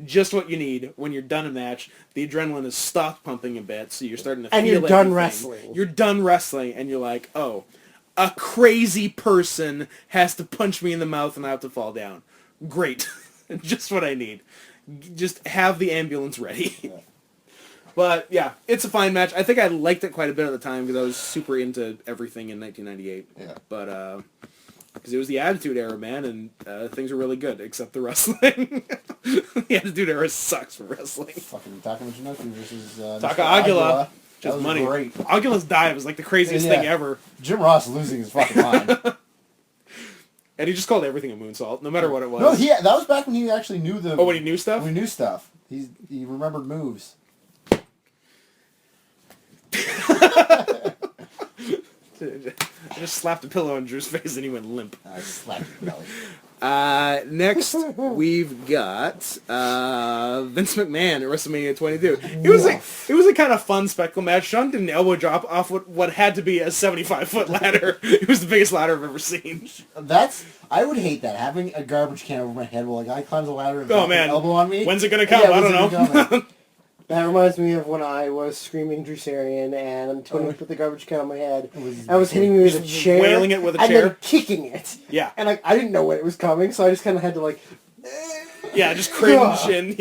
Speaker 1: Just what you need when you're done a match. The adrenaline has stopped pumping a bit, so you're starting to feel
Speaker 2: And you're done wrestling.
Speaker 1: You're done wrestling, and you're like, oh, a crazy person has to punch me in the mouth and I have to fall down. Great. Just what I need. Just have the ambulance ready.
Speaker 3: Yeah.
Speaker 1: But, yeah, it's a fine match. I think I liked it quite a bit at the time because I was super into everything in 1998.
Speaker 3: Yeah.
Speaker 1: But, because it was the Attitude Era, man, and things were really good, except the wrestling. The Attitude Era sucks for wrestling.
Speaker 3: Fucking Taka Michinoku versus
Speaker 1: Taka
Speaker 3: Mr.
Speaker 1: Aguila.
Speaker 3: That
Speaker 1: Just
Speaker 3: was
Speaker 1: money.
Speaker 3: great.
Speaker 1: Aguila's dive was like the craziest thing ever.
Speaker 3: Jim Ross losing his fucking mind.
Speaker 1: And he just called everything a moonsault, no matter what it was.
Speaker 3: No, that was back when he actually knew the...
Speaker 1: Oh, when he knew stuff?
Speaker 3: When he knew stuff. He remembered moves.
Speaker 1: I just slapped a pillow on Drew's face and he went limp.
Speaker 3: I slapped his belly.
Speaker 1: Next, we've got Vince McMahon at WrestleMania 22. It was a kind of fun spectacle match. Shawn did an elbow drop off what had to be a 75-foot ladder. It was the biggest ladder I've ever seen.
Speaker 3: I would hate that, having a garbage can over my head while a guy climbs a ladder and
Speaker 1: Oh,
Speaker 3: drops
Speaker 1: man.
Speaker 3: an elbow on me.
Speaker 1: When's it going to come?
Speaker 3: Yeah,
Speaker 1: I
Speaker 3: when's
Speaker 1: don't
Speaker 3: it gonna
Speaker 1: know.
Speaker 3: come?
Speaker 2: That reminds me of when I was screaming Drew Sarian and Tony put the garbage can on my head. I was hitting me with a chair.
Speaker 1: Wailing it with a
Speaker 2: and
Speaker 1: chair.
Speaker 2: then kicking it.
Speaker 1: Yeah.
Speaker 2: And I didn't know when it was coming, so I just kind of had to
Speaker 1: Yeah, just cringe and,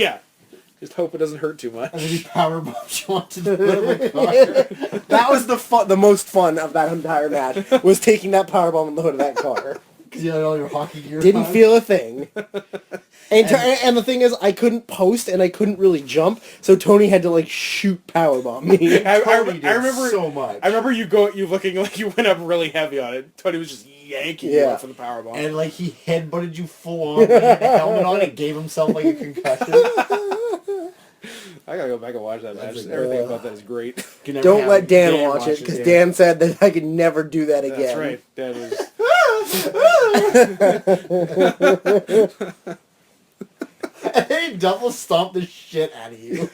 Speaker 1: just hope it doesn't hurt too much.
Speaker 3: And then he power bombs you onto the hood of my car.
Speaker 2: That was the most fun of that entire match, was taking that powerbomb in the hood of that car.
Speaker 3: Because you had all your hockey gear
Speaker 2: Didn't
Speaker 3: on.
Speaker 2: feel a thing. And the thing is, I couldn't post and I couldn't really jump, so Tony had to shoot powerbomb me.
Speaker 1: I
Speaker 3: Tony did
Speaker 1: remember
Speaker 3: so much.
Speaker 1: I remember you looking like you went up really heavy on it. Tony was just yanking you up for the powerbomb.
Speaker 3: And he headbutted you full on with a helmet on and gave himself a concussion.
Speaker 1: I gotta go back and watch that match. Everything about that is great.
Speaker 2: Don't let Dan watch it, because Dan said that I could never do that again.
Speaker 1: That's right. Dan was...
Speaker 3: And then he double stomped the shit out of you.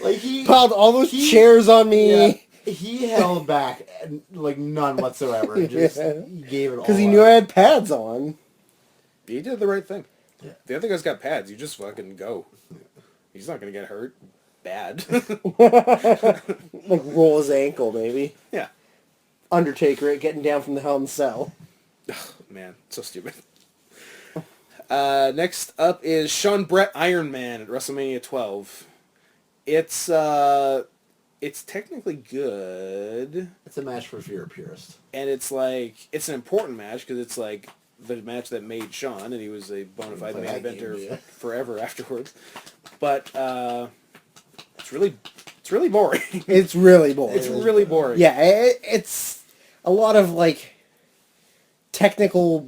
Speaker 3: Like he
Speaker 2: piled all those chairs on me.
Speaker 3: Yeah, he held back like none whatsoever. Just he gave it all.
Speaker 2: Because he knew I had pads on.
Speaker 1: He did the right thing.
Speaker 3: Yeah.
Speaker 1: The other guy's got pads. You just fucking go. He's not going to get hurt. Bad.
Speaker 2: Like roll his ankle, maybe.
Speaker 1: Yeah.
Speaker 2: Undertaker it, getting down from the Hell in the Cell.
Speaker 1: Man, so stupid. Next up is Sean Brett Iron Man at WrestleMania 12. It's technically good.
Speaker 3: It's a match for if you're a purist.
Speaker 1: And it's like, it's an important match because it's like the match that made Sean, and he was a bona fide main eventer forever afterwards. But it's really boring.
Speaker 2: It's really boring.
Speaker 1: It's really boring.
Speaker 2: Yeah, it's a lot of like technical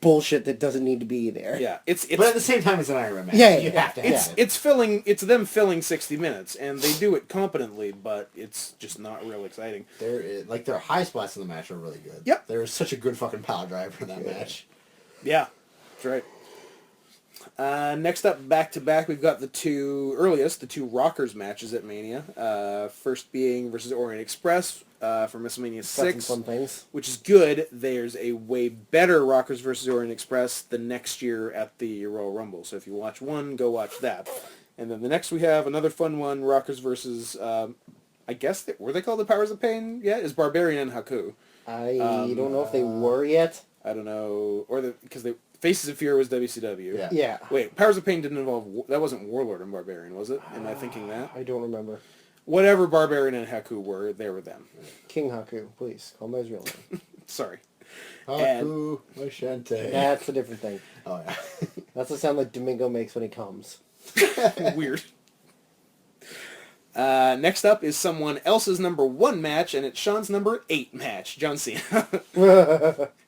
Speaker 2: bullshit that doesn't need to be there.
Speaker 1: Yeah, it's
Speaker 3: but at the same time, it's an Iron Man match.
Speaker 2: Yeah,
Speaker 3: you have to have it.
Speaker 1: It's them filling 60 minutes, and they do it competently, but it's just not real exciting.
Speaker 3: Their high spots in the match are really good.
Speaker 1: Yep.
Speaker 3: There was such a good fucking power drive for that match.
Speaker 1: Yeah, that's right. Next up, back to back, we've got the two Rockers matches at Mania. First being versus Orient Express from WrestleMania 6,
Speaker 2: Fun things.
Speaker 1: which is good. There's a way better Rockers versus Orient Express the next year at the Royal Rumble. So if you watch one, go watch that. And then the next we have another fun one, Rockers versus, I guess, were they called the Powers of Pain yet? Is Barbarian and Haku.
Speaker 2: I don't know if they were yet.
Speaker 1: I don't know, because Faces of Fear was WCW.
Speaker 3: Yeah.
Speaker 2: Yeah.
Speaker 1: Wait, Powers of Pain didn't involve, that wasn't Warlord and Barbarian, was it? Am I thinking that?
Speaker 2: I don't remember.
Speaker 1: Whatever Barbarian and Haku were, they were them.
Speaker 2: King Haku, please. Call him by his real name.
Speaker 1: Sorry.
Speaker 3: Haku Machente.
Speaker 2: That's a different thing.
Speaker 3: Oh, yeah.
Speaker 2: That's the sound like Domingo makes when he comes.
Speaker 1: Weird. Next up is someone else's number 1 match, and it's Sean's number 8 match, John Cena.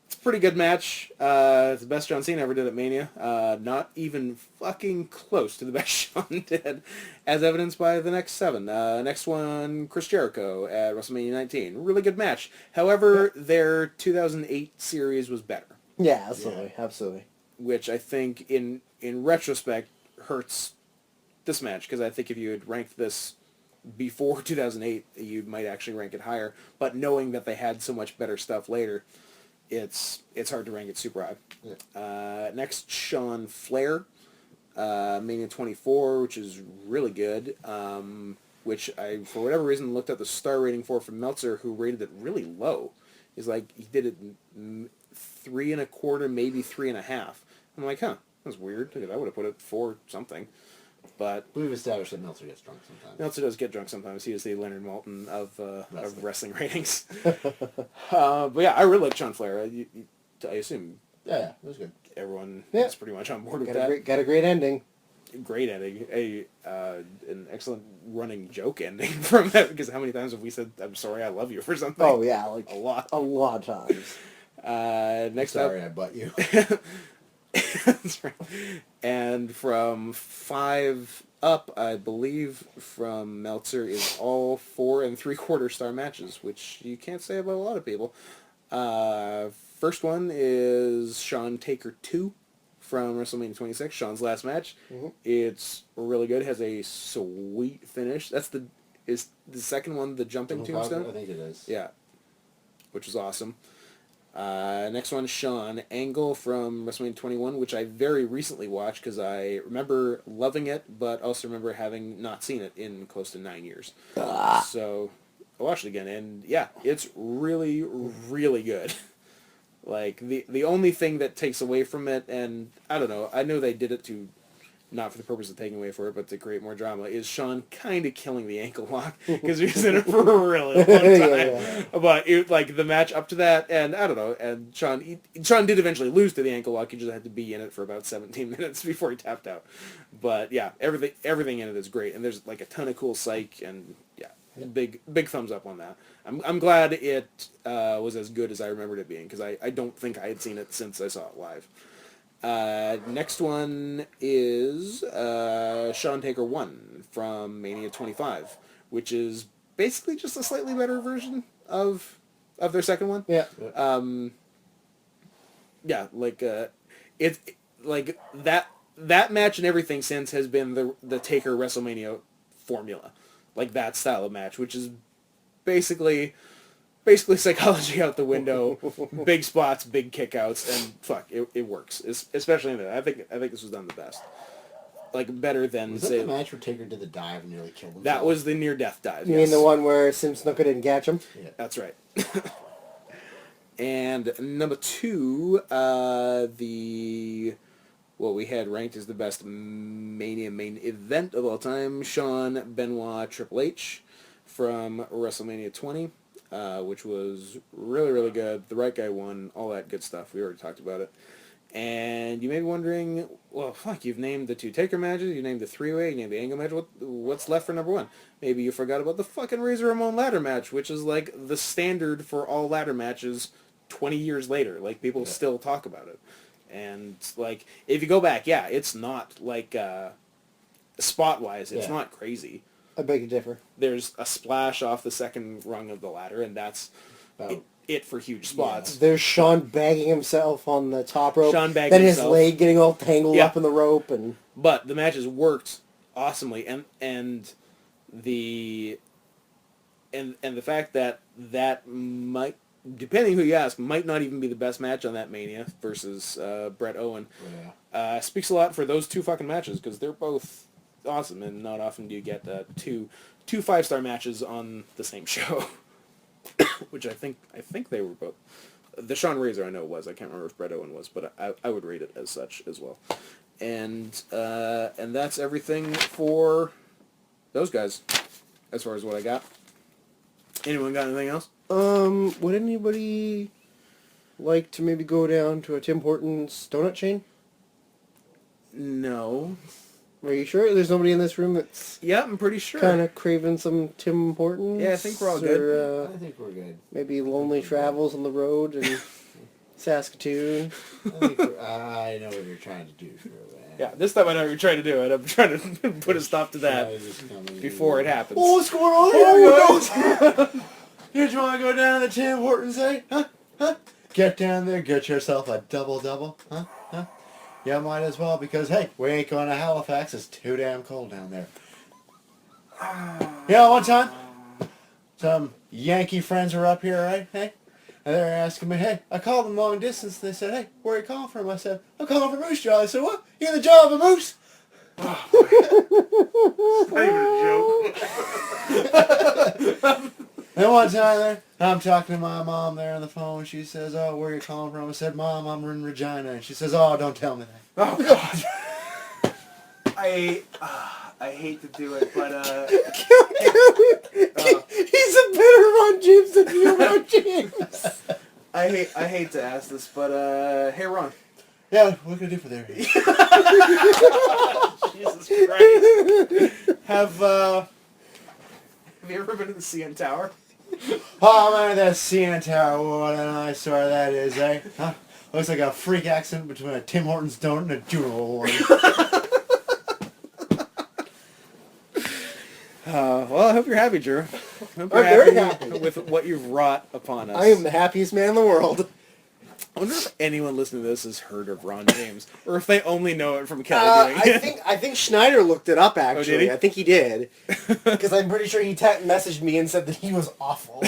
Speaker 1: It's a pretty good match. It's the best John Cena ever did at Mania. Not even fucking close to the best Sean did, as evidenced by the next 7. Next one, Chris Jericho at WrestleMania 19. Really good match. However, their 2008 series was better.
Speaker 2: Yeah, absolutely. Yeah. Absolutely.
Speaker 1: Which I think, in retrospect, hurts this match, because I think if you had ranked this before 2008, you might actually rank it higher. But knowing that they had so much better stuff later, it's hard to rank it super high. Yeah. Next, Sean Flair, Mania 24, which is really good. Which I, for whatever reason, looked at the star rating for from Meltzer, who rated it really low. He's like, he did it 3.25, maybe 3.5. I'm like, huh, that's weird. I would have put it 4 something. But
Speaker 3: we've established that Meltzer gets drunk sometimes.
Speaker 1: Meltzer does get drunk sometimes. He is the Leonard Maltin of wrestling ratings. But yeah, I really like Sean Flair. I assume.
Speaker 3: Yeah, it was good.
Speaker 1: Everyone is pretty much on board with that.
Speaker 2: Got a great ending.
Speaker 1: Great ending. An excellent running joke ending from that, because how many times have we said, "I'm sorry, I love you" for something?
Speaker 2: Oh yeah, like
Speaker 1: a lot.
Speaker 2: A lot of times.
Speaker 1: Next
Speaker 3: sorry,
Speaker 1: up,
Speaker 3: I butt you.
Speaker 1: That's right. And from 5 up, I believe, from Meltzer, is all 4 3/4 star matches, which you can't say about a lot of people. First one is Shawn Taker 2 from WrestleMania 26, Shawn's last match. Mm-hmm. It's really good. It has a sweet finish. Is the second one the jumping tombstone?
Speaker 3: I think it is.
Speaker 1: Yeah, which is awesome. Next one, Shawn Angle from WrestleMania 21, which I very recently watched because I remember loving it, but also remember having not seen it in close to 9 years. So I watched it again, and yeah, it's really, really good. Like, the only thing that takes away from it, and I don't know, I know they did it to, not for the purpose of taking away for it, but to create more drama, is Shawn kind of killing the ankle lock, because he was in it for a really long time. Yeah. But the match up to that, and I don't know, and Shawn did eventually lose to the ankle lock. He just had to be in it for about 17 minutes before he tapped out. But yeah, everything in it is great, and there's like a ton of cool psych, and yeah, big thumbs up on that. I'm glad it was as good as I remembered it being, because I don't think I had seen it since I saw it live. Next one is Shawn Taker 1 from Mania 25, which is basically just a slightly better version of their second one.
Speaker 2: Yeah.
Speaker 1: Yeah, it's like that match and everything since has been the Taker WrestleMania formula. like that style of match, which is basically psychology out the window, big spots, big kickouts, and fuck, it works. Especially in that. I think this was done the best. Like better than
Speaker 3: Was
Speaker 1: say
Speaker 3: that the match where Taker did the dive and nearly killed himself?
Speaker 1: that was the near death dive.
Speaker 2: You mean the one where Sim Snooker didn't catch him?
Speaker 3: Yeah.
Speaker 1: That's right. And number 2, what we had ranked as the best Mania main event of all time, Shawn, Benoit, Triple H from WrestleMania 20, which was really, really good. The right guy won, all that good stuff. We already talked about it. And you may be wondering, well, fuck, you've named the 2 Taker matches, you named the 3-way, you named the Angle match, what's left for number 1? Maybe you forgot about the fucking Razor Ramon ladder match, which is like the standard for all ladder matches 20 years later. Like, people still talk about it. And, like, if you go back, yeah, it's not, like, spot-wise, it's not crazy.
Speaker 2: I beg to differ.
Speaker 1: There's a splash off the second rung of the ladder, and that's it for huge spots.
Speaker 2: Yeah. There's Shawn bagging himself on the top rope.
Speaker 1: Shawn bagging
Speaker 2: then
Speaker 1: himself.
Speaker 2: his leg getting all tangled up in the rope.
Speaker 1: But the matches worked awesomely, and the fact that might, depending who you ask, might not even be the best match on that Mania versus Bret Owen. Speaks a lot for those 2 fucking matches, because they're both awesome, and not often do you get two 5-star matches on the same show. Which I think they were both. The Shawn Razor I know was. I can't remember if Bret Owen was, but I would rate it as such as well. And that's everything for those guys, as far as what I got. Anyone got anything else?
Speaker 2: Would anybody like to maybe go down to a Tim Hortons donut chain?
Speaker 1: No.
Speaker 2: Are you sure? There's nobody in this room that's
Speaker 1: Yeah, I'm pretty sure.
Speaker 2: kind of craving some Tim Hortons?
Speaker 1: Yeah, I think we're all good.
Speaker 3: I think we're good.
Speaker 2: Maybe lonely travels on the road in Saskatoon.
Speaker 3: I know what you're trying to do, Shirley.
Speaker 1: Yeah, this time I know what you're trying to do it. I'm trying to put a stop to that before it happens.
Speaker 3: Oh, what's going on here, guys? You just want to go down to Tim Hortons, eh? Huh? Get down there, get yourself a double-double, huh? Yeah, might as well, because, hey, we ain't going to Halifax. It's too damn cold down there. One time, some Yankee friends were up here, right? Hey? And they were asking me, hey, I called them long distance. They said, hey, where are you calling from? I said, I'm calling from Moose Jaw. They said, what? You in the jaw of a moose?
Speaker 1: Not even a joke.
Speaker 3: And one time there, I'm talking to my mom there on the phone. She says, oh, where are you calling from? I said, Mom, I'm in Regina. And she says, oh, don't tell me that.
Speaker 1: Oh, God. I hate to do it, but
Speaker 2: he's a better Ron James than you, Ron James.
Speaker 1: I hate to ask this, but hey, Ron.
Speaker 3: Yeah, what can I do for there?
Speaker 1: Jesus Christ. Have you ever been to the CN Tower?
Speaker 3: Oh man, that CN Tower, what an eyesore that is, eh? Huh? Looks like a freak accident between a Tim Hortons donut and a Jewel one.
Speaker 1: Well, I hope you're happy, Drew.
Speaker 2: I'm very happy
Speaker 1: with what you've wrought upon us.
Speaker 2: I am the happiest man in the world.
Speaker 1: I wonder if anyone listening to this has heard of Ron James, or if they only know it from Kelly doing it.
Speaker 2: I think Schneider looked it up, actually.
Speaker 1: Oh, did he?
Speaker 2: I think he did. Because I'm pretty sure he messaged me and said that he was awful.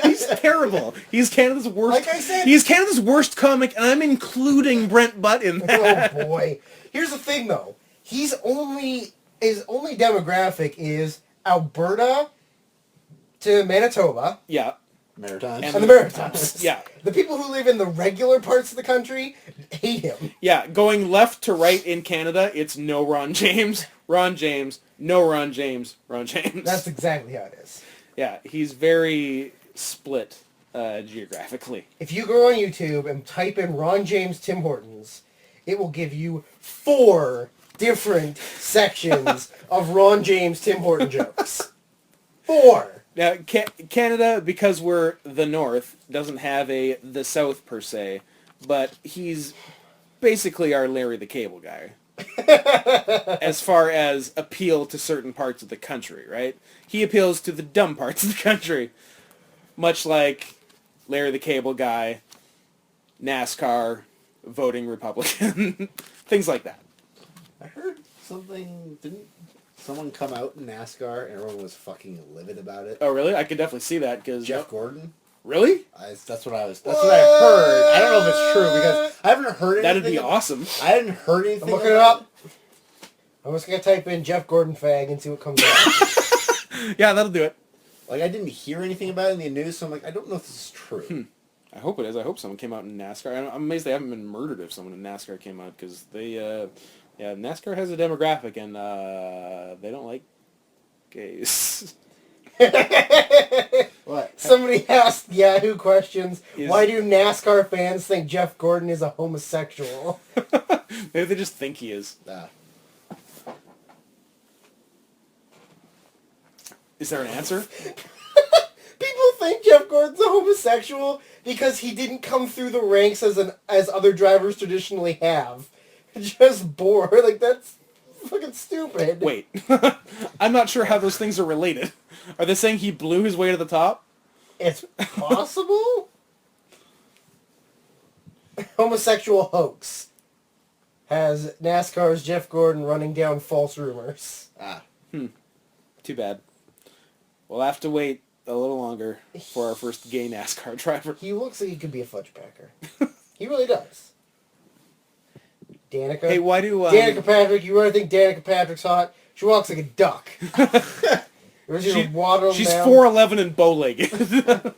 Speaker 1: He's terrible. He's Canada's worst.
Speaker 2: Like I said,
Speaker 1: he's Canada's worst comic, and I'm including Brent Butt in that.
Speaker 2: Oh boy. Here's the thing, though. His only demographic is Alberta to Manitoba.
Speaker 1: Yeah.
Speaker 3: Maritimes.
Speaker 2: And the Maritimes.
Speaker 1: Yeah.
Speaker 2: The people who live in the regular parts of the country hate him.
Speaker 1: Yeah, going left to right in Canada, it's no Ron James, Ron James, no Ron James, Ron James.
Speaker 2: That's exactly how it is.
Speaker 1: Yeah, he's very split geographically.
Speaker 2: If you go on YouTube and type in Ron James Tim Hortons, it will give you 4 different sections of Ron James Tim Horton jokes. 4.
Speaker 1: Now, Canada, because we're the North, doesn't have the South per se, but he's basically our Larry the Cable Guy. As far as appeal to certain parts of the country, right? He appeals to the dumb parts of the country. Much like Larry the Cable Guy, NASCAR, voting Republican, things like that.
Speaker 3: I heard something, didn't someone come out in NASCAR and everyone was fucking livid about it?
Speaker 1: Oh, really? I could definitely see that, because...
Speaker 3: Jeff Gordon?
Speaker 1: Really?
Speaker 3: That's what I heard. I don't know if it's true because I haven't heard anything.
Speaker 1: That'd be awesome.
Speaker 3: I hadn't heard anything.
Speaker 2: I'm looking it up. I'm just going to type in Jeff Gordon fag and see what comes up.
Speaker 1: Yeah, that'll do it.
Speaker 3: Like, I didn't hear anything about it in the news, so I'm like, I don't know if this is true.
Speaker 1: I hope it is. I hope someone came out in NASCAR. I'm amazed they haven't been murdered if someone in NASCAR came out, because they, NASCAR has a demographic, and they don't like gays.
Speaker 3: What?
Speaker 2: Somebody asked Yahoo questions,
Speaker 1: Is-
Speaker 2: why do NASCAR fans think Jeff Gordon is a homosexual?
Speaker 1: Maybe they just think he is. Is there an answer?
Speaker 2: People think Jeff Gordon's a homosexual because he didn't come through the ranks as other drivers traditionally have. Just bored. Like, that's fucking stupid.
Speaker 1: Wait. I'm not sure how those things are related. Are they saying he blew his way to the top?
Speaker 2: It's possible? Homosexual hoax has NASCAR's Jeff Gordon running down false rumors.
Speaker 1: Too bad. We'll have to wait a little longer for our first gay NASCAR driver.
Speaker 2: He looks like he could be a fudge packer. He really does. Danica?
Speaker 1: Hey, why do...
Speaker 2: Danica Patrick, you really think Danica Patrick's hot? She walks like a duck.
Speaker 1: She's 4'11" and bow-legged.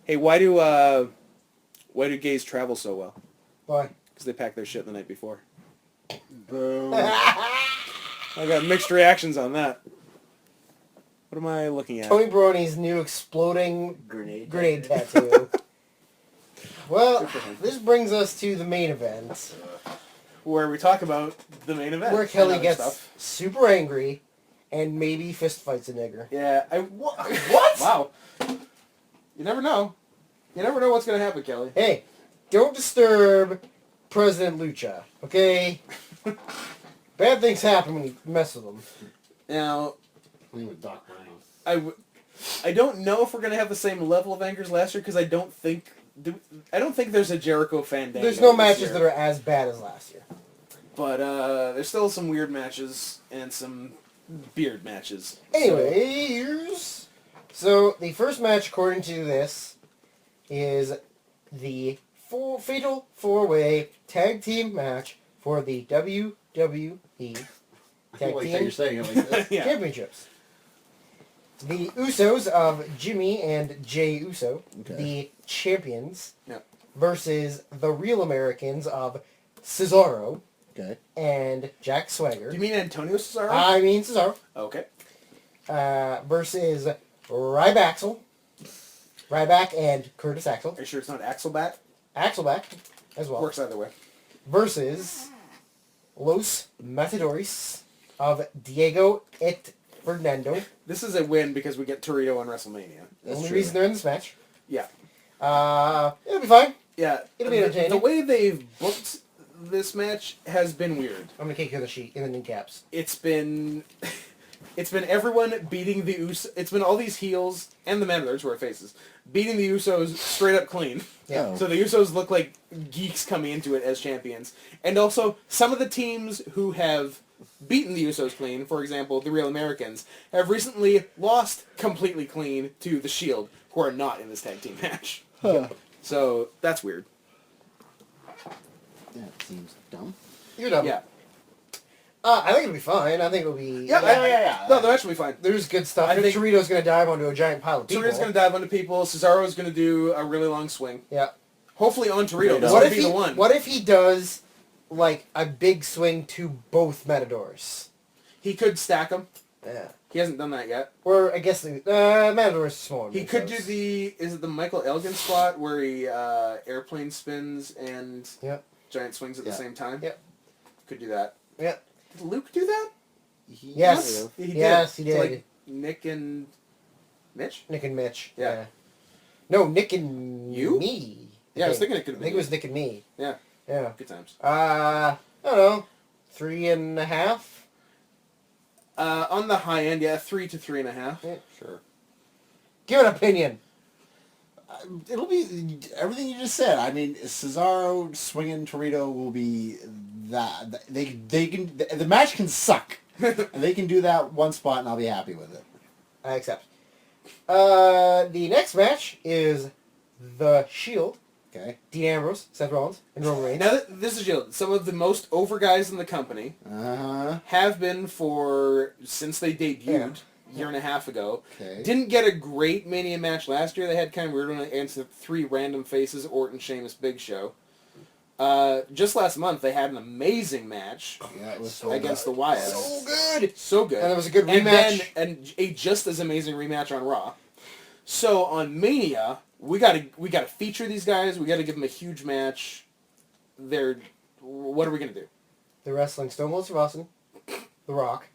Speaker 1: Hey, why do gays travel so well?
Speaker 2: Why?
Speaker 1: Because they pack their shit the night before.
Speaker 3: Boom.
Speaker 1: I got mixed reactions on that. What am I looking at?
Speaker 2: Tony Baroni's new exploding
Speaker 3: Grenade
Speaker 2: tattoo. Well,
Speaker 1: Good for him.
Speaker 2: this brings us to the main event,
Speaker 1: Where we talk about the main event.
Speaker 2: where
Speaker 1: and
Speaker 2: Kelly
Speaker 1: other
Speaker 2: gets
Speaker 1: stuff.
Speaker 2: super angry and maybe fist fights a nigger.
Speaker 1: Yeah, what? Wow. You never know. You never know what's going to happen, Kelly.
Speaker 2: Hey, don't disturb President Lucha, okay? Bad things happen when you mess with them.
Speaker 1: Now,
Speaker 3: With Doc Brown.
Speaker 1: I don't know if we're going to have the same level of angers last year, because I don't think there's a Jericho Fandango.
Speaker 2: There's no
Speaker 1: this
Speaker 2: matches
Speaker 1: year.
Speaker 2: that are as bad as last year.
Speaker 1: But there's still some weird matches and some beard matches.
Speaker 2: Anyways, so the first match, according to this, is the fatal four-way tag team match for the WWE Tag
Speaker 3: Like how
Speaker 2: Team
Speaker 3: you're saying it like this.
Speaker 1: Yeah.
Speaker 2: Championships. The Usos of Jimmy and Jay Uso, the champions,
Speaker 1: Yep.
Speaker 2: versus the Real Americans of Cesaro
Speaker 3: Okay.
Speaker 2: and Jack Swagger.
Speaker 1: Do you mean Antonio Cesaro?
Speaker 2: I mean Cesaro.
Speaker 1: Okay.
Speaker 2: Versus Ryback and Curtis Axel.
Speaker 1: Are you sure it's not Axelbat?
Speaker 2: Axelback as well.
Speaker 1: Works either way.
Speaker 2: Versus Los Matadores of Diego et Fernando.
Speaker 1: This is a win because we get Torito on WrestleMania.
Speaker 3: That's
Speaker 2: Only
Speaker 3: true.
Speaker 2: reason they're in this match.
Speaker 1: Yeah.
Speaker 2: It'll be fine.
Speaker 1: Yeah.
Speaker 2: It'll be entertaining.
Speaker 1: The way they've booked this match has been weird.
Speaker 2: I'm gonna kick you in the sheet in the kneecaps.
Speaker 1: It's been everyone beating the Usos. It's been all these heels and the Mandalors, who are faces, beating the Usos straight up clean.
Speaker 2: Yeah.
Speaker 3: Oh.
Speaker 1: So the Usos look like geeks coming into it as champions. And also, some of the teams who have beaten the Usos clean, for example, the Real Americans, have recently lost completely clean to the Shield, who are not in this tag team match.
Speaker 3: Huh.
Speaker 1: So that's weird.
Speaker 3: That seems dumb.
Speaker 2: You're dumb.
Speaker 1: Yeah.
Speaker 2: I think it'll be fine. I think it'll be...
Speaker 3: Yeah.
Speaker 1: No, the match will be fine.
Speaker 2: There's good stuff.
Speaker 1: I
Speaker 2: I think
Speaker 1: think-
Speaker 2: Torito's gonna dive onto a giant pile of people.
Speaker 1: Torito's going to dive onto people. Cesaro's going to do a really long swing.
Speaker 2: Yeah.
Speaker 1: Hopefully on Torito. This
Speaker 2: What
Speaker 1: would
Speaker 2: if
Speaker 1: be
Speaker 2: he?
Speaker 1: the one.
Speaker 2: What if he does, like, a big swing to both Matadors?
Speaker 1: He could stack them.
Speaker 2: Yeah.
Speaker 1: He hasn't done that yet.
Speaker 2: Or I guess the Matadors is smaller.
Speaker 1: He
Speaker 2: than
Speaker 1: could do
Speaker 2: those.
Speaker 1: is it the Michael Elgin spot where he airplane spins and
Speaker 2: Yep.
Speaker 1: giant swings at the
Speaker 3: Yeah.
Speaker 1: same time?
Speaker 2: Yep.
Speaker 1: Could do that.
Speaker 2: Yep.
Speaker 1: Did Luke do that?
Speaker 2: Yes.
Speaker 1: Yeah, he
Speaker 2: Yes,
Speaker 1: did.
Speaker 2: he
Speaker 1: To,
Speaker 2: did.
Speaker 1: like Nick and Mitch?
Speaker 2: Nick and Mitch.
Speaker 1: Yeah.
Speaker 2: No, Nick and
Speaker 1: You?
Speaker 2: me.
Speaker 1: Yeah, I was thinking it could
Speaker 2: I
Speaker 1: have
Speaker 2: think
Speaker 1: been
Speaker 2: it was Nick and me.
Speaker 1: Yeah.
Speaker 2: Yeah.
Speaker 1: Good times.
Speaker 2: I don't know. 3.5.
Speaker 1: On the high end, yeah, 3 to 3.5.
Speaker 2: Yeah.
Speaker 1: Sure.
Speaker 2: Give an opinion.
Speaker 3: It'll be everything you just said. I mean, Cesaro swinging Torito will be that they can the match can suck. And they can do that one spot, and I'll be happy with it.
Speaker 2: I accept. The next match is The Shield.
Speaker 3: Okay.
Speaker 2: Dean Ambrose, Seth Rollins, and Roman Reigns.
Speaker 1: Now, this is some of the most over guys in the company have been since they debuted a year and a half ago.
Speaker 3: Okay.
Speaker 1: Didn't get a great Mania match last year. They had kind of weird one against the three random faces, Orton, Sheamus, Big Show. Just last month, they had an amazing match
Speaker 3: Yeah, it was so
Speaker 1: against
Speaker 3: good.
Speaker 1: the Wyatts.
Speaker 2: So good!
Speaker 1: So good.
Speaker 2: And there was a good
Speaker 1: And
Speaker 2: rematch.
Speaker 1: and a just as amazing rematch on Raw. So on Mania, we gotta feature these guys. We gotta give them a huge match. What are we gonna do?
Speaker 2: They're wrestling Stone Cold Steve Austin, The Rock,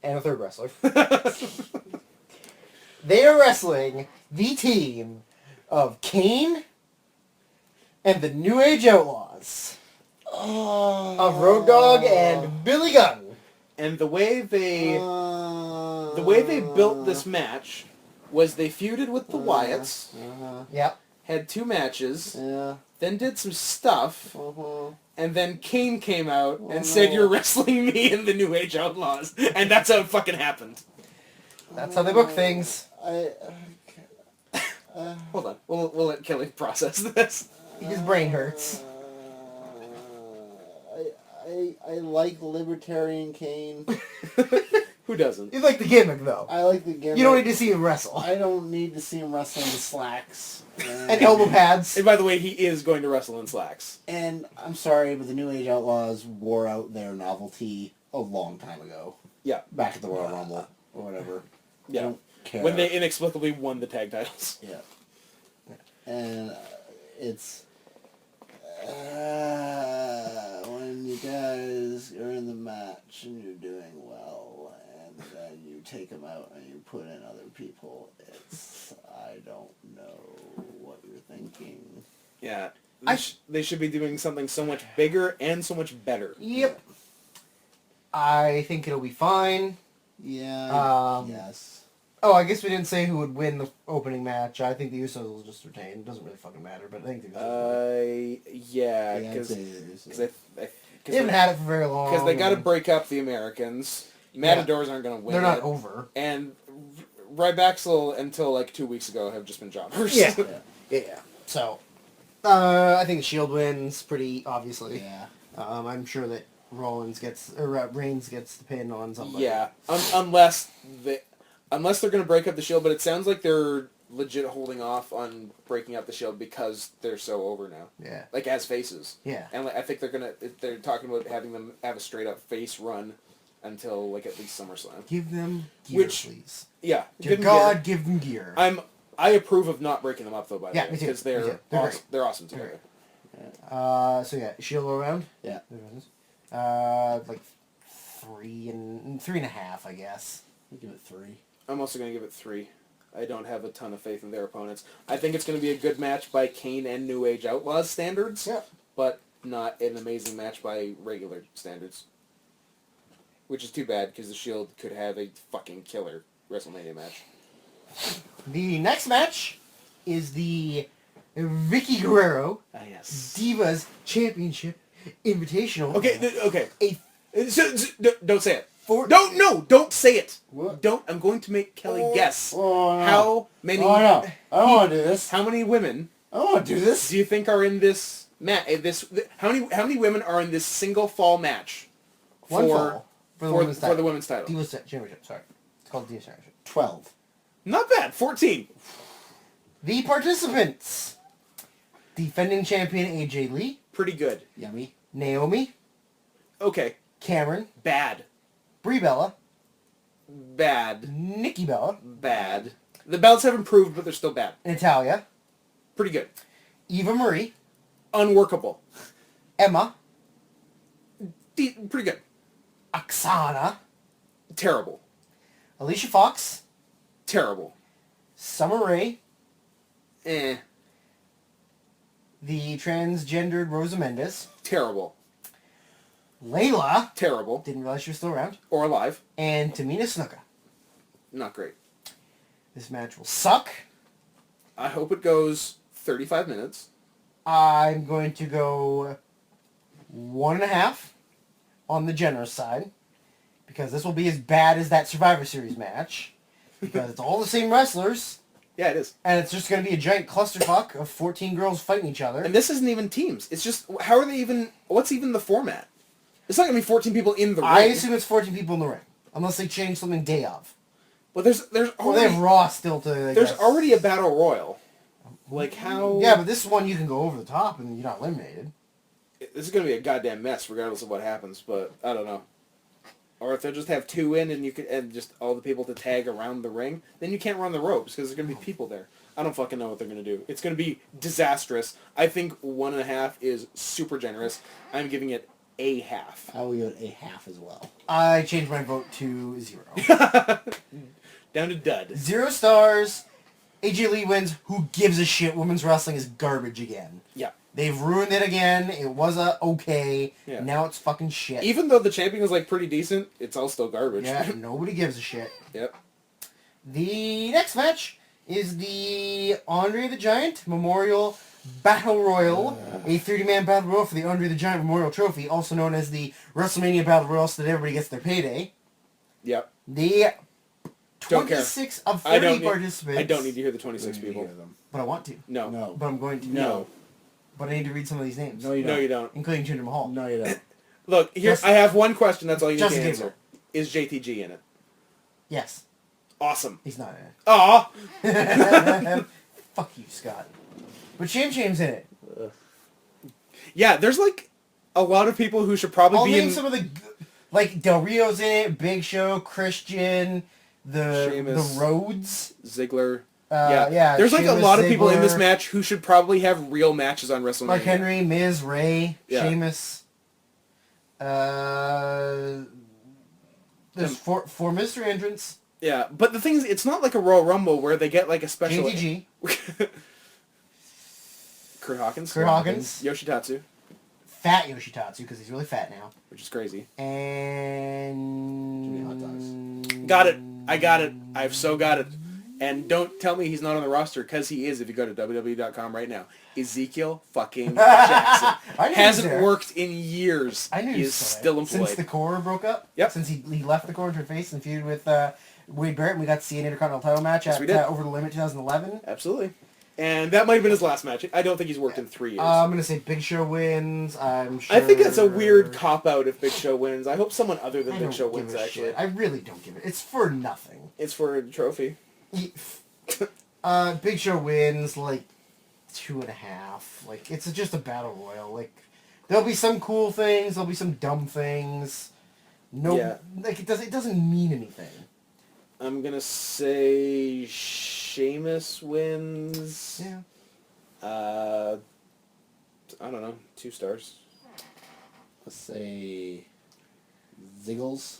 Speaker 2: and a third wrestler. They are wrestling the team of Kane and the New Age Outlaws of Road Dogg and Billy Gunn.
Speaker 1: And the way they built this match was they feuded with the Wyatts,
Speaker 2: Yep.
Speaker 1: had 2 matches,
Speaker 3: Yeah.
Speaker 1: then did some stuff, and then Kane came out and
Speaker 3: no.
Speaker 1: said, "You're wrestling me in the New Age Outlaws," and that's how it fucking happened.
Speaker 2: That's how they book things.
Speaker 1: Hold on, we'll let Kelly process this.
Speaker 2: His brain hurts.
Speaker 3: I like Libertarian Kane.
Speaker 1: Who doesn't?
Speaker 2: You like the gimmick, though.
Speaker 3: I like the gimmick.
Speaker 2: You don't need to see him wrestle.
Speaker 3: I don't need to see him wrestling with slacks.
Speaker 2: And elbow pads.
Speaker 1: And by the way, he is going to wrestle in slacks.
Speaker 3: And I'm sorry, but the New Age Outlaws wore out their novelty a long time ago.
Speaker 1: Yeah.
Speaker 3: Back at the Royal Rumble or whatever.
Speaker 1: Yeah.
Speaker 3: I don't care.
Speaker 1: When they inexplicably won the tag titles.
Speaker 3: Yeah. And it's... when you guys are in the match and you're doing well, and then you take them out and you put in other people, it's... I don't know what you're thinking.
Speaker 1: Yeah. They should be doing something so much bigger and so much better.
Speaker 2: Yep. I think it'll be fine.
Speaker 3: Yeah. Yes.
Speaker 2: Oh, I guess we didn't say who would win the opening match. I think the Usos will just retain. It doesn't really fucking matter, but I think the Usos will.
Speaker 1: Yeah,
Speaker 3: I'd
Speaker 1: because
Speaker 3: say it is.
Speaker 2: They haven't had it for very long.
Speaker 1: Because they got to break up the Americans. Matadors aren't going to win.
Speaker 2: They're not over.
Speaker 1: And Rybacksel until like 2 weeks ago have just been jobbers.
Speaker 2: Yeah. Yeah. So, I think the Shield wins pretty obviously.
Speaker 3: Yeah.
Speaker 2: I'm sure that Reigns gets the pin on somebody.
Speaker 1: Yeah, unless they're going to break up the Shield, but it sounds like they're legit holding off on breaking up the Shield because they're so over now.
Speaker 2: Yeah.
Speaker 1: Like as faces.
Speaker 2: Yeah.
Speaker 1: And like, I think they're talking about having them have a straight up face run until like at least SummerSlam.
Speaker 2: Give them gear, please.
Speaker 1: Yeah.
Speaker 2: Dear God, give them gear.
Speaker 1: I approve of not breaking them up though, by the way,
Speaker 2: me too.
Speaker 1: because
Speaker 2: Me too. They're great.
Speaker 1: they're awesome together.
Speaker 2: So yeah, Shield all around.
Speaker 3: Yeah.
Speaker 2: Like 3.5, I guess.
Speaker 3: I'll give it 3.
Speaker 1: I'm also going to give it 3. I don't have a ton of faith in their opponents. I think it's going to be a good match by Kane and New Age Outlaws standards, but not an amazing match by regular standards. Which is too bad, because the Shield could have a fucking killer WrestleMania match.
Speaker 2: The next match is the Vicky Guerrero
Speaker 1: Yes.
Speaker 2: Divas Championship Invitational.
Speaker 1: Okay. Don't say it.
Speaker 2: For-
Speaker 1: Don't say it.
Speaker 3: What?
Speaker 1: Don't. I'm going to make Kelly guess
Speaker 3: Oh, no.
Speaker 1: how many.
Speaker 3: Oh, no. I don't want to do this.
Speaker 1: How many women
Speaker 3: I don't want to do this.
Speaker 1: do you think are in this match? How many women are in this single fall match?
Speaker 2: One fall for the women's title.
Speaker 1: For the women's title.
Speaker 2: Divas Championship, sorry. It's called Divas Championship.
Speaker 3: 12.
Speaker 1: Not bad. 14.
Speaker 2: The participants. Defending champion AJ Lee.
Speaker 1: Pretty good.
Speaker 3: Yummy.
Speaker 2: Naomi.
Speaker 1: Okay.
Speaker 2: Cameron.
Speaker 1: Bad.
Speaker 2: Brie Bella.
Speaker 1: Bad.
Speaker 2: Nikki Bella.
Speaker 1: Bad. The belts have improved, but they're still bad.
Speaker 2: Natalia.
Speaker 1: Pretty good.
Speaker 2: Eva Marie.
Speaker 1: Unworkable.
Speaker 2: Emma.
Speaker 1: Pretty good.
Speaker 2: Oksana.
Speaker 1: Terrible.
Speaker 2: Alicia Fox.
Speaker 1: Terrible.
Speaker 2: Summer Rae.
Speaker 1: Eh.
Speaker 2: The transgendered Rosa Mendes.
Speaker 1: Terrible.
Speaker 2: Layla.
Speaker 1: Terrible.
Speaker 2: Didn't realize she was still around.
Speaker 1: Or alive.
Speaker 2: And Tamina Snuka.
Speaker 1: Not great.
Speaker 2: This match will suck.
Speaker 1: I hope it goes 35 minutes.
Speaker 2: I'm going to go 1.5 on the generous side because this will be as bad as that Survivor Series match, because it's all the same wrestlers,
Speaker 1: Yeah, it is.
Speaker 2: and it's just going to be a giant clusterfuck of 14 girls fighting each other.
Speaker 1: And this isn't even teams. It's just, how are they even, what's even the format? It's not going to be 14 people in the ring.
Speaker 2: I assume it's 14 people in the ring, unless they change something day of.
Speaker 1: But there's
Speaker 2: Well,
Speaker 1: already,
Speaker 2: they have Raw still to.
Speaker 1: there's already a battle royal. Like how...
Speaker 2: Yeah, but this one you can go over the top and you're not eliminated.
Speaker 1: This is going to be a goddamn mess regardless of what happens, but I don't know. Or if they'll just have 2 in and you could and just all the people to tag around the ring, then you can't run the ropes because there's going to be people there. I don't fucking know what they're going to do. It's going to be disastrous. I think 1.5 is super generous. I'm giving it a half.
Speaker 3: I will give it a half as well.
Speaker 2: I changed my vote to 0.
Speaker 1: Down to dud.
Speaker 2: 0 stars. AJ Lee wins. Who gives a shit? Women's wrestling is garbage again.
Speaker 1: Yeah.
Speaker 2: They've ruined it again. It was okay.
Speaker 1: Yeah.
Speaker 2: Now it's fucking shit.
Speaker 1: Even though the champion was like pretty decent, it's all still garbage.
Speaker 2: Yeah, nobody gives a shit.
Speaker 1: Yep.
Speaker 2: The next match is the Andre the Giant Memorial Battle Royal, a 30-man battle royal for the Andre the Giant Memorial Trophy, also known as the WrestleMania Battle Royal, so that everybody gets their payday.
Speaker 1: Yep.
Speaker 2: The
Speaker 1: Don't care.
Speaker 2: 26 of 30 participants.
Speaker 1: I don't need to hear the 26 people.
Speaker 2: But I want to.
Speaker 1: No.
Speaker 3: No.
Speaker 2: But I'm going to.
Speaker 1: No.
Speaker 2: But I need to read some of these names.
Speaker 3: No, you don't.
Speaker 1: No, you don't.
Speaker 2: Including Jinder Mahal.
Speaker 3: No, you don't.
Speaker 1: Look, here,
Speaker 2: Just-
Speaker 1: I have one question. That's all you need
Speaker 2: Justin
Speaker 1: to answer.
Speaker 2: Gable.
Speaker 1: Is JTG in it?
Speaker 2: Yes.
Speaker 1: Awesome.
Speaker 2: He's not in
Speaker 1: Aw!
Speaker 2: it. Fuck you, Scott. But Sham Sham's in it.
Speaker 1: Yeah, there's like a lot of people who should probably
Speaker 2: I'll
Speaker 1: be
Speaker 2: name
Speaker 1: in...
Speaker 2: some of the... Like, Del Rio's in it, Big Show, Christian, the
Speaker 1: Sheamus.
Speaker 2: Rhodes.
Speaker 1: Ziggler.
Speaker 2: Yeah.
Speaker 1: There's like a
Speaker 2: Sheamus,
Speaker 1: lot of people in this
Speaker 2: Ziggler,
Speaker 1: match who should probably have real matches on WrestleMania.
Speaker 2: Mark Henry, Miz, Ray,
Speaker 1: Yeah.
Speaker 2: Sheamus. There's four mystery entrants.
Speaker 1: Yeah, but the thing is, it's not like a Royal Rumble where they get like a special...
Speaker 2: JTG.
Speaker 1: Kurt Hawkins.
Speaker 2: Kurt Hawkins.
Speaker 1: Yoshitatsu,
Speaker 2: Fat Yoshitatsu, because he's really fat now.
Speaker 1: which is crazy.
Speaker 2: And...
Speaker 3: Jimmy Hot Dogs.
Speaker 1: Got it. I got it. I've so got it. And don't tell me he's not on the roster, because he is if you go to WWE.com right now. Ezekiel fucking Jackson.
Speaker 2: I knew he was
Speaker 1: Hasn't
Speaker 2: there.
Speaker 1: worked in years.
Speaker 2: I knew
Speaker 1: he is still employed.
Speaker 2: Since the core broke up.
Speaker 1: Yep.
Speaker 2: Since he left the core and turned face and feuded with Wade Barrett, and we got to see an Intercontinental title match
Speaker 1: Yes,
Speaker 2: at
Speaker 1: we did.
Speaker 2: Over the Limit 2011.
Speaker 1: Absolutely. And that might have been his last match. I don't think he's worked in 3 years.
Speaker 2: I'm gonna say Big Show wins. I'm sure.
Speaker 1: I think that's a weird cop-out if Big Show wins. I hope someone other than
Speaker 2: I
Speaker 1: Big
Speaker 2: don't
Speaker 1: Show
Speaker 2: give
Speaker 1: wins,
Speaker 2: a
Speaker 1: actually.
Speaker 2: shit. I really don't give it. It's for nothing.
Speaker 1: It's for a trophy.
Speaker 2: Big Show wins like 2.5. Like it's just a battle royal. Like there'll be some cool things. There'll be some dumb things. No,
Speaker 1: Yeah.
Speaker 2: like it doesn't mean anything.
Speaker 1: I'm going to say Sheamus wins.
Speaker 2: Yeah.
Speaker 1: I don't know. 2 stars.
Speaker 3: Let's say Ziggles.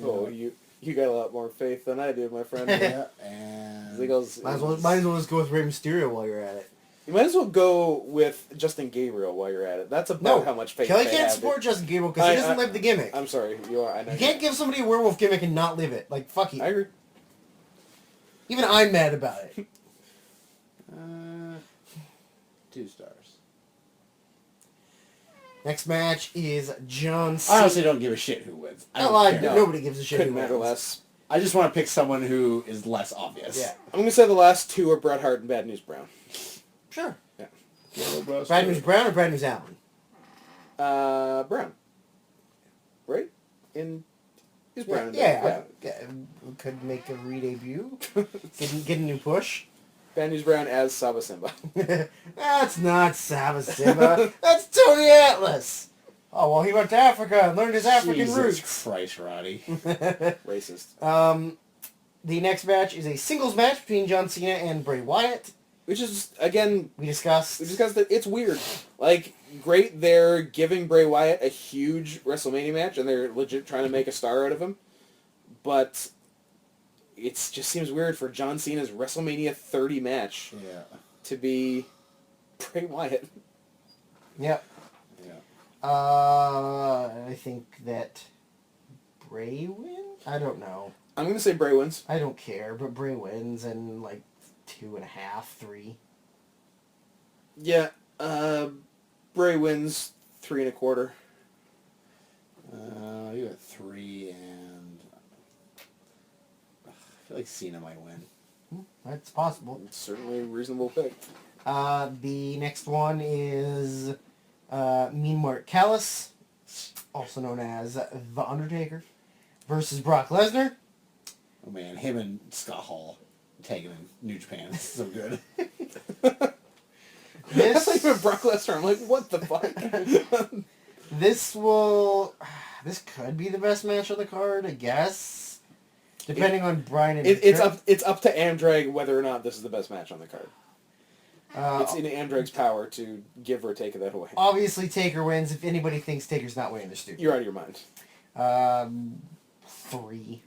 Speaker 1: Oh, you got a lot more faith than I do, my friend.
Speaker 3: Yeah, and
Speaker 1: Ziggles.
Speaker 2: Might as well just go with Rey Mysterio while you're at it.
Speaker 1: You might as well go with Justin Gabriel while you're at it. That's about
Speaker 2: No,
Speaker 1: how much faith
Speaker 2: Kelly
Speaker 1: they
Speaker 2: can't
Speaker 1: have.
Speaker 2: support Justin Gabriel because he doesn't live the gimmick.
Speaker 1: I'm sorry. You are. I know.
Speaker 2: You can't give somebody a werewolf gimmick and not live it. Like, fuck you.
Speaker 1: I agree.
Speaker 2: Even I'm mad about it.
Speaker 3: 2 stars.
Speaker 2: Next match is John Cena.
Speaker 3: I honestly don't give a shit who wins. I don't care.
Speaker 1: No.
Speaker 2: Nobody gives a shit.
Speaker 1: Couldn't
Speaker 2: who
Speaker 1: matter
Speaker 2: wins.
Speaker 1: less.
Speaker 3: I just want to pick someone who is less obvious.
Speaker 2: Yeah.
Speaker 1: I'm going to say the last 2 are Bret Hart and Bad News Brown.
Speaker 2: Sure.
Speaker 1: Yeah.
Speaker 2: Brad News Brown or Brad News Allen?
Speaker 1: Brown. Right? He's Brown.
Speaker 2: Yeah. We could make a re-debut. get a new push.
Speaker 1: Bad News Brown as Saba Simba.
Speaker 2: That's not Saba Simba. That's Tony Atlas. Oh, well, he went to Africa and learned his African
Speaker 3: Jesus
Speaker 2: roots.
Speaker 3: Christ, Roddy.
Speaker 1: Racist.
Speaker 2: The next match is a singles match between John Cena and Bray Wyatt.
Speaker 1: Which is, again,
Speaker 2: We discussed.
Speaker 1: that it's weird. Like, great, they're giving Bray Wyatt a huge WrestleMania match, and they're legit trying to make a star out of him. But it just seems weird for John Cena's WrestleMania 30 match
Speaker 3: Yeah.
Speaker 1: to be Bray Wyatt.
Speaker 2: Yep.
Speaker 3: Yeah.
Speaker 2: I think that Bray wins? I don't know.
Speaker 1: I'm going to say Bray wins.
Speaker 2: I don't care, but Bray wins in like 2.5, 3.
Speaker 1: Yeah, Bray wins 3 1/4.
Speaker 3: You got 3, and I feel like Cena might win.
Speaker 2: That's possible.
Speaker 1: It's certainly a reasonable pick.
Speaker 2: The next one is Mean Mark Callis, also known as The Undertaker, versus Brock Lesnar.
Speaker 3: Oh man, him and Scott Hall tagging in New Japan. It's so good.
Speaker 1: I thought you meant Brock Lesnar. I'm like, what the fuck?
Speaker 2: This could be the best match on the card, I guess. Depending on Bryan and
Speaker 1: It's
Speaker 2: Tripp.
Speaker 1: up to Amdrag whether or not this is the best match on the card. It's in Amdrag's power to give or take that away.
Speaker 2: Obviously, Taker wins. If anybody thinks Taker's not winning, they're stupid.
Speaker 1: You're out of your mind.
Speaker 2: 3.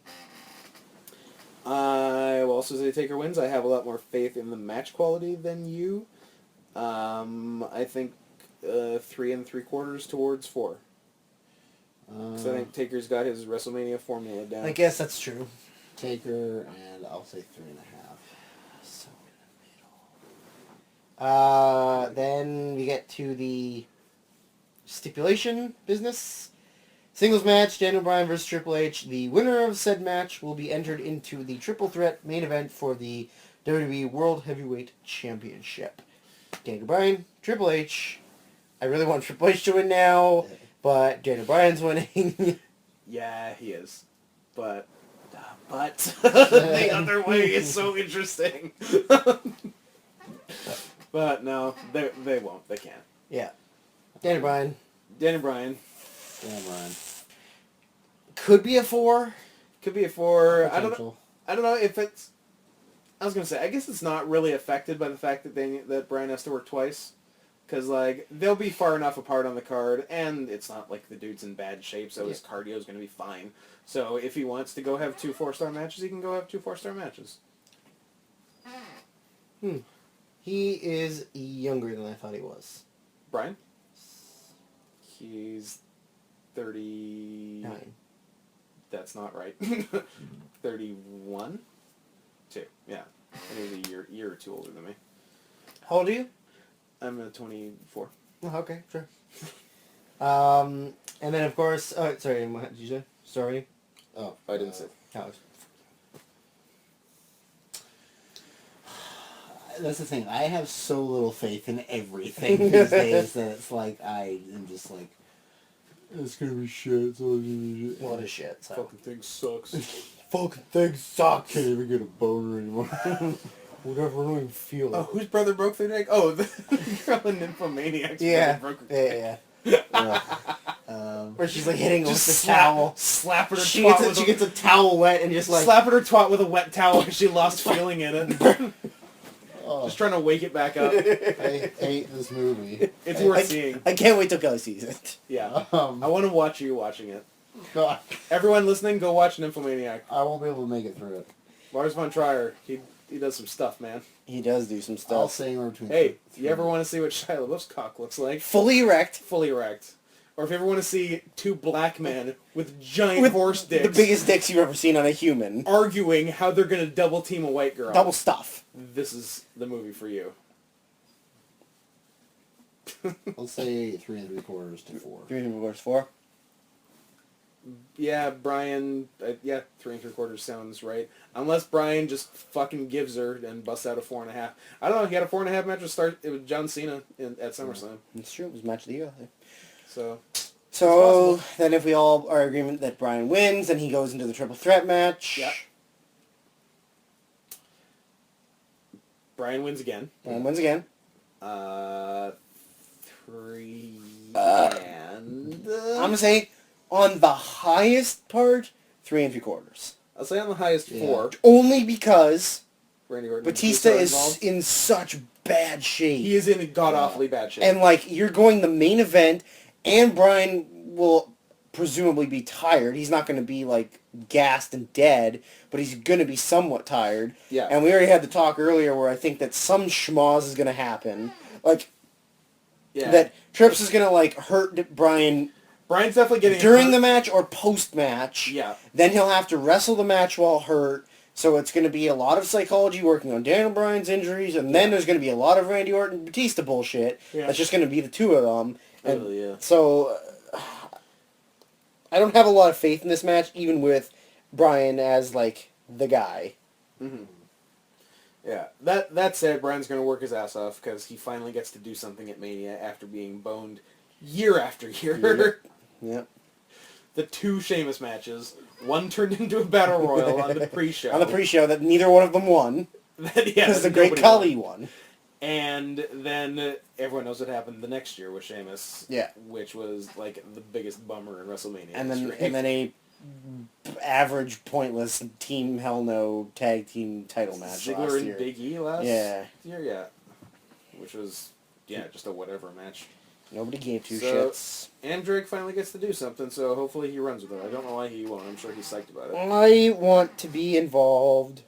Speaker 1: I will also say Taker wins. I have a lot more faith in the match quality than you. I think 3 3/4 towards 4. Because I think Taker's got his WrestleMania formula down.
Speaker 2: I guess that's true.
Speaker 3: Taker, and I'll say 3.5.
Speaker 2: So in the middle. Then we get to the stipulation business. Singles match, Daniel Bryan versus Triple H. The winner of said match will be entered into the triple threat main event for the WWE World Heavyweight Championship. Daniel Bryan, Triple H. I really want Triple H to win now, but Daniel Bryan's winning.
Speaker 1: Yeah, he is. But the other way is so interesting. But no, they won't. They can't.
Speaker 2: Yeah. Daniel Bryan.
Speaker 1: Daniel Bryan.
Speaker 3: Damn, Ryan.
Speaker 2: Could be a 4.
Speaker 1: Could be a 4. I don't
Speaker 2: Potential.
Speaker 1: know if it's... I was going to say, I guess it's not really affected by the fact that Bryan has to work twice. Because, like, they'll be far enough apart on the card, and it's not like the dude's in bad shape, so his cardio is going to be fine. So if he wants to go have 2 4-star matches, he can go have 2 4-star matches.
Speaker 2: He is younger than I thought he was.
Speaker 1: Bryan? He's 30...
Speaker 2: 9.
Speaker 1: That's not right. 31? 2, yeah. And he's a year or 2 older than me.
Speaker 2: How old are you?
Speaker 1: I'm 24.
Speaker 2: Oh, okay, sure. And then, of course... Oh, sorry, what did you say? Sorry.
Speaker 3: Oh,
Speaker 1: I didn't say.
Speaker 2: Alex.
Speaker 3: That's the thing. I have so little faith in everything these days that it's like I am just like, it's gonna be shit. It's all gonna be shit.
Speaker 2: What a shit. So.
Speaker 1: Fucking thing sucks.
Speaker 2: Fucking thing sucks.
Speaker 3: Can't even get a boner anymore.
Speaker 2: Whatever, I don't even feel it.
Speaker 1: Oh, whose brother broke their neck? Oh, the girl in Nymphomaniac's
Speaker 2: Yeah.
Speaker 1: brother broke her neck.
Speaker 2: Yeah. Where she's like hitting him with the towel.
Speaker 1: Slapping her
Speaker 2: She
Speaker 1: twat
Speaker 2: gets a towel wet and just like...
Speaker 1: slapping her twat with a wet towel because she lost feeling in it.
Speaker 3: Oh,
Speaker 1: Just trying to wake it back up.
Speaker 3: I hate this movie.
Speaker 1: It's worth seeing.
Speaker 2: I can't wait till Kelly sees it.
Speaker 1: Yeah. I want to watch you watching it.
Speaker 3: God,
Speaker 1: Everyone listening, go watch Nymphomaniac.
Speaker 3: I won't be able to make it through it.
Speaker 1: Lars von Trier, he does some stuff, man.
Speaker 2: He does do some
Speaker 3: I'll
Speaker 2: stuff.
Speaker 3: say anywhere between.
Speaker 1: Hey, you ever want to see what Shia LaBeouf's cock looks like?
Speaker 2: Fully erect.
Speaker 1: Fully erect. Or if you ever want to see 2 black men with giant horse dicks
Speaker 2: The biggest dicks you've ever seen on a human.
Speaker 1: arguing how they're going to double team a white girl.
Speaker 2: Double stuff.
Speaker 1: This is the movie for you.
Speaker 3: Let's say 3 3/4 to 4.
Speaker 2: 3 3/4, 4.
Speaker 1: Yeah, Brian, 3 3/4 sounds right. Unless Brian just fucking gives her and busts out a 4.5. I don't know, he had a 4.5 match with John Cena at SummerSlam.
Speaker 2: It's true. It was match of the year.
Speaker 1: So,
Speaker 2: Then if we all are in agreement that Bryan wins, then he goes into the triple threat match.
Speaker 1: yeah. Brian wins again.
Speaker 2: Bryan wins again.
Speaker 1: 3
Speaker 2: I'm
Speaker 1: and...
Speaker 2: going to say on the highest part, 3 3/4.
Speaker 1: I'll say on the highest 4.
Speaker 2: Only because
Speaker 1: Randy Orton.
Speaker 2: Batista is
Speaker 1: involved.
Speaker 2: in such bad shape.
Speaker 1: He is in god-awfully bad shape.
Speaker 2: And, like, you're going the main event, and Bryan will presumably be tired. He's not going to be, like, gassed and dead, but he's going to be somewhat tired.
Speaker 1: Yeah.
Speaker 2: And we already had the talk earlier where I think that some schmoz is going to happen. Like, that Trips is going to, like, hurt Bryan
Speaker 1: Brian's definitely getting
Speaker 2: during
Speaker 1: hurt.
Speaker 2: the match or post-match.
Speaker 1: Yeah.
Speaker 2: Then he'll have to wrestle the match while hurt. So it's going to be a lot of psychology working on Daniel Bryan's injuries, and then there's going to be a lot of Randy Orton Batista bullshit.
Speaker 1: Yeah.
Speaker 2: That's just going to be the two of them. And
Speaker 1: yeah.
Speaker 2: so I don't have a lot of faith in this match, even with Bryan as, like, the guy.
Speaker 1: Mm-hmm. Yeah, that said, Bryan's going to work his ass off because he finally gets to do something at Mania after being boned year after year.
Speaker 2: Yep.
Speaker 1: The 2 Sheamus matches, one turned into a battle royal on the pre-show.
Speaker 2: On the pre-show that neither one of them won. Because the Great Khali won.
Speaker 1: And then everyone knows what happened the next year with Sheamus.
Speaker 2: Yeah.
Speaker 1: Which was like the biggest bummer in WrestleMania.
Speaker 2: And
Speaker 1: history.
Speaker 2: then a average, pointless Team Hell No tag team title match
Speaker 1: Ziggler
Speaker 2: last
Speaker 1: and
Speaker 2: year.
Speaker 1: Big E last
Speaker 2: year,
Speaker 1: yeah. Which was, just a whatever match.
Speaker 2: Nobody gave two
Speaker 1: So,
Speaker 2: shits.
Speaker 1: And Drake finally gets to do something, so hopefully he runs with it. I don't know why he won't. I'm sure he's psyched about it.
Speaker 2: I want to be involved.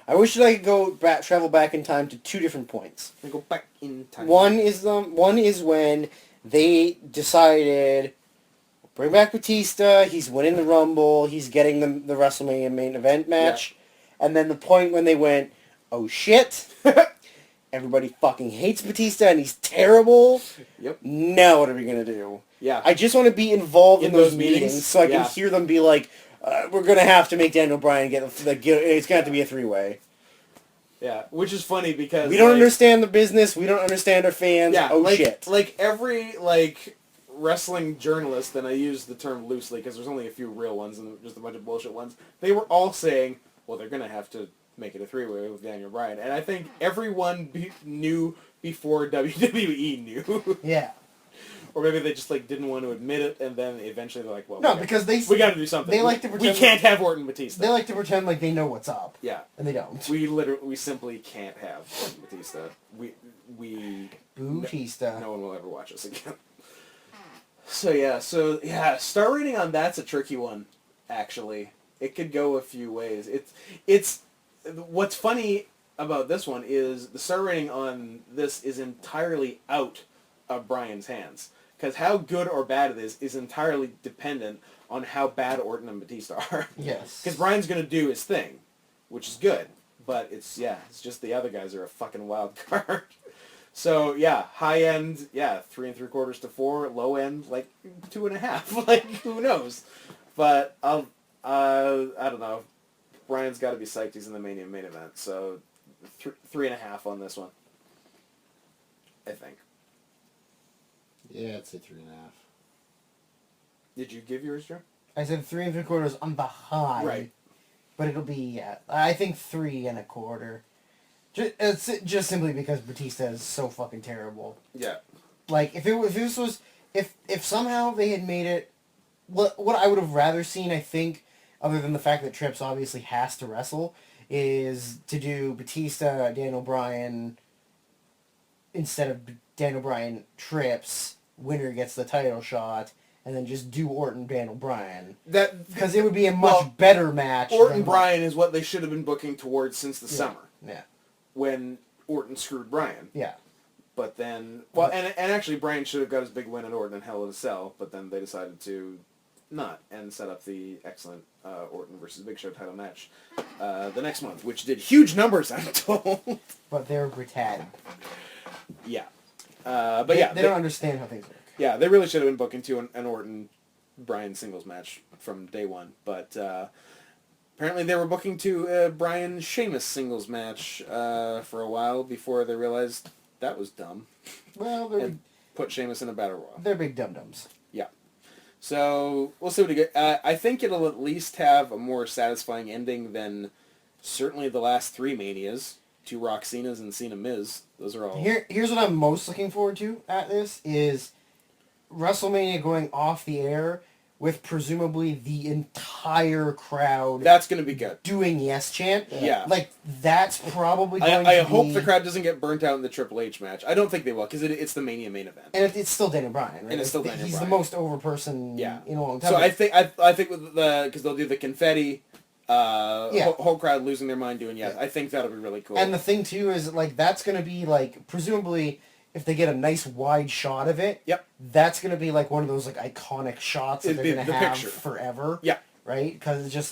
Speaker 2: I wish that I could travel back in time to 2 different points.
Speaker 1: I go back in time.
Speaker 2: One is when they decided bring back Batista. He's winning the Rumble. He's getting the WrestleMania main event match. Yeah. And then the point when they went, oh shit, everybody fucking hates Batista and he's terrible.
Speaker 1: Yep.
Speaker 2: Now what are we gonna do?
Speaker 1: Yeah.
Speaker 2: I just want to be involved in those meetings so I can hear them be like, we're gonna have to make Daniel Bryan it's gonna have to be a 3-way.
Speaker 1: Yeah, which is funny because
Speaker 2: we don't understand the business. We don't understand our fans.
Speaker 1: Yeah,
Speaker 2: shit.
Speaker 1: Like every wrestling journalist, and I use the term loosely because there's only a few real ones and just a bunch of bullshit ones. They were all saying, well, they're gonna have to make it a 3-way with Daniel Bryan, and I think everyone knew before WWE knew.
Speaker 2: Yeah.
Speaker 1: Or maybe they just didn't want to admit it, and then eventually they're like, "Well,
Speaker 2: no,
Speaker 1: we
Speaker 2: got
Speaker 1: to do something.
Speaker 2: They like to pretend
Speaker 1: we can't have Orton Batista.
Speaker 2: They like to pretend like they know what's up.
Speaker 1: Yeah,
Speaker 2: and they don't.
Speaker 1: We simply can't have Orton Batista.
Speaker 2: Batista.
Speaker 1: No one will ever watch us again. So yeah, star rating on that's a tricky one. Actually, it could go a few ways. It's what's funny about this one is the star rating on this is entirely out of Bryan's hands. Because how good or bad it is entirely dependent on how bad Orton and Batista are.
Speaker 2: Yes.
Speaker 1: Because Bryan's going to do his thing, which is good. But it's just the other guys are a fucking wild card. So, high end, 3 3/4 to 4. Low end, 2.5. Who knows? But I don't know. Bryan's got to be psyched he's in the Mania main event. So, 3.5 on this one. I think.
Speaker 3: Yeah, I'd say 3.5.
Speaker 1: Did you give yours, Joe?
Speaker 2: I said 3 3/4 on the high.
Speaker 1: Right.
Speaker 2: But it'll be, I think 3 1/4. It's just simply because Batista is so fucking terrible.
Speaker 1: Yeah.
Speaker 2: If somehow they had made it, what I would have rather seen, I think, other than the fact that Trips obviously has to wrestle, is to do Batista, Daniel Bryan, instead of Daniel Bryan, Trips, winner gets the title shot, and then just do Orton, Daniel Bryan. Because it would be a much better match.
Speaker 1: Orton Bryan is what they should have been booking towards since the summer.
Speaker 2: Yeah.
Speaker 1: When Orton screwed Bryan.
Speaker 2: Yeah.
Speaker 1: But then, and actually Bryan should have got his big win at Orton in Hell in a Cell, but then they decided to not and set up the excellent Orton versus Big Show title match the next month, which did huge numbers, I'm told.
Speaker 2: But they were brutal.
Speaker 1: Yeah.
Speaker 2: They don't understand how things work.
Speaker 1: Yeah, they really should have been booking to an Orton-Bryan singles match from day one. But apparently they were booking to a Bryan-Sheamus singles match for a while before they realized that was dumb.
Speaker 2: Well,
Speaker 1: and put Sheamus in a battle royal.
Speaker 2: They're big dum-dums.
Speaker 1: Yeah. So we'll see what he gets. I think it'll at least have a more satisfying ending than certainly the last 3 Manias. 2 Rock Cenas and Cena Miz. Those are all...
Speaker 2: Here's what I'm most looking forward to at this is WrestleMania going off the air with presumably the entire crowd...
Speaker 1: That's going to be good.
Speaker 2: ...doing yes chant.
Speaker 1: Yeah.
Speaker 2: That's probably going to be...
Speaker 1: I hope the crowd doesn't get burnt out in the Triple H match. I don't think they will, because it's the Mania main event.
Speaker 2: And it's still Daniel Bryan, right?
Speaker 1: And it's still Daniel Bryan.
Speaker 2: He's the most over person in a long time.
Speaker 1: So I think with because they'll do the confetti... whole crowd losing their mind doing yes. I think that'll be really cool.
Speaker 2: And the thing too is that's going to be presumably if they get a nice wide shot of it.
Speaker 1: Yep.
Speaker 2: That's going to be one of those iconic shots that they're going to have
Speaker 1: picture.
Speaker 2: forever.
Speaker 1: Yeah.
Speaker 2: Right? Because it's just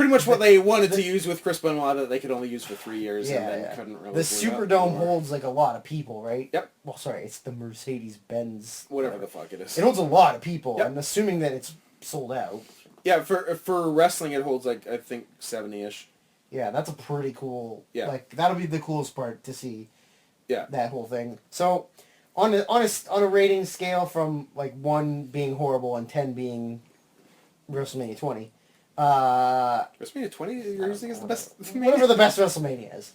Speaker 1: pretty much what they wanted to use with Chris Benoit that they could only use for 3 years and then couldn't really.
Speaker 2: The
Speaker 1: do it up
Speaker 2: Superdome
Speaker 1: anymore.
Speaker 2: holds like a lot of people, right?
Speaker 1: Yep.
Speaker 2: Well, sorry, it's the Mercedes-Benz.
Speaker 1: Whatever the fuck it is.
Speaker 2: It holds a lot of people.
Speaker 1: Yep.
Speaker 2: I'm assuming that it's sold out.
Speaker 1: Yeah, for wrestling it holds like I think 70-ish.
Speaker 2: Yeah, that's a pretty cool.
Speaker 1: Yeah.
Speaker 2: Like that'll be the coolest part to see.
Speaker 1: Yeah.
Speaker 2: That whole thing. So, on a rating scale from like 1 being horrible and 10 being WrestleMania 20.
Speaker 1: WrestleMania 20 you're using is the best.
Speaker 2: Whatever the best WrestleMania is.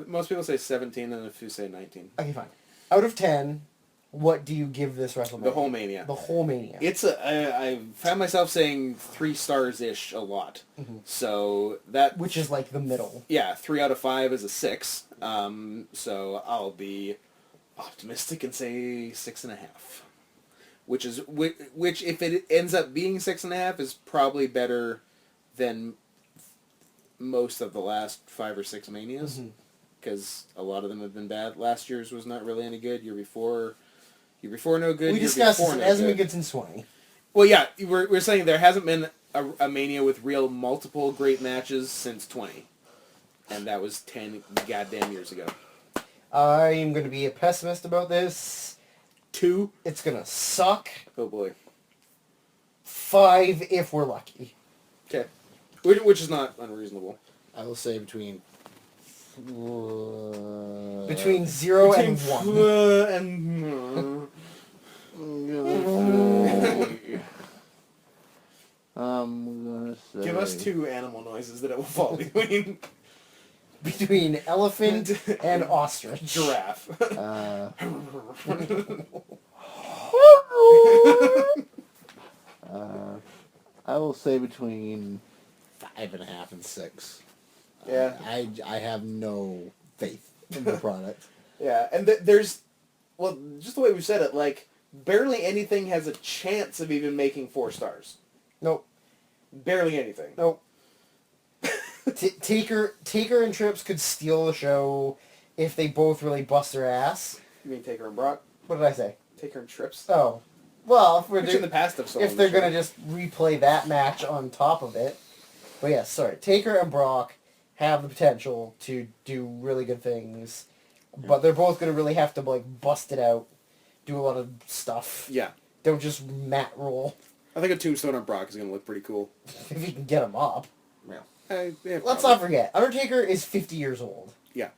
Speaker 1: Most people say 17 and a few say 19.
Speaker 2: Okay, fine. Out of 10, what do you give this WrestleMania?
Speaker 1: The whole Mania.
Speaker 2: The whole Mania.
Speaker 1: It's I found myself saying 3 stars ish a lot.
Speaker 2: Mhm.
Speaker 1: So that
Speaker 2: Which is like the middle.
Speaker 1: yeah, 3 out of 5 is a 6. So I'll be optimistic and say 6.5. Which if it ends up being 6.5 is probably better than most of the last 5 or 6 Manias.
Speaker 2: Mhm.
Speaker 1: Because a lot of them have been bad. Last year's was not really any good. Year before no good.
Speaker 2: We
Speaker 1: year
Speaker 2: discussed this.
Speaker 1: before
Speaker 2: It
Speaker 1: no
Speaker 2: hasn't been
Speaker 1: good.
Speaker 2: good since 20.
Speaker 1: Well, yeah, we're saying there hasn't been a Mania with real multiple great matches since 20. And that was 10 goddamn years ago.
Speaker 2: I am going to be a pessimist about this.
Speaker 1: 2?
Speaker 2: It's going to suck.
Speaker 1: Oh boy.
Speaker 2: 5 if we're lucky.
Speaker 1: Okay. Which is not unreasonable.
Speaker 3: I will say between
Speaker 2: 0 and 1.
Speaker 1: and...
Speaker 3: I'm gonna say.
Speaker 1: Give us 2 animal noises that it will fall between.
Speaker 2: Between elephant and ostrich.
Speaker 1: Giraffe.
Speaker 3: I will say between 5.5 and 6.
Speaker 1: Yeah.
Speaker 3: I have no faith in the product.
Speaker 1: Yeah, and there's, well, just the way we said it, like, barely anything has a chance of even making 4 stars.
Speaker 2: Nope.
Speaker 1: Barely anything.
Speaker 2: Nope. Taker and Trips could steal the show if they both really bust their ass.
Speaker 1: You mean Taker and Brock?
Speaker 2: What did I say?
Speaker 1: Taker and Trips?
Speaker 2: Oh. Well,
Speaker 1: Which in the past have sold
Speaker 2: if
Speaker 1: the
Speaker 2: they're
Speaker 1: show.
Speaker 2: going to just replay that match on top of it. But yeah, sorry. Taker and Brock have the potential to do really good things. But they're both going to really have to like bust it out. Do a lot of stuff.
Speaker 1: Yeah.
Speaker 2: Don't just mat roll.
Speaker 1: I think a tombstone on Brock is going to look pretty cool.
Speaker 2: If you can get them up.
Speaker 1: Yeah.
Speaker 2: Let's not forget, Undertaker is 50 years old.
Speaker 1: Yeah.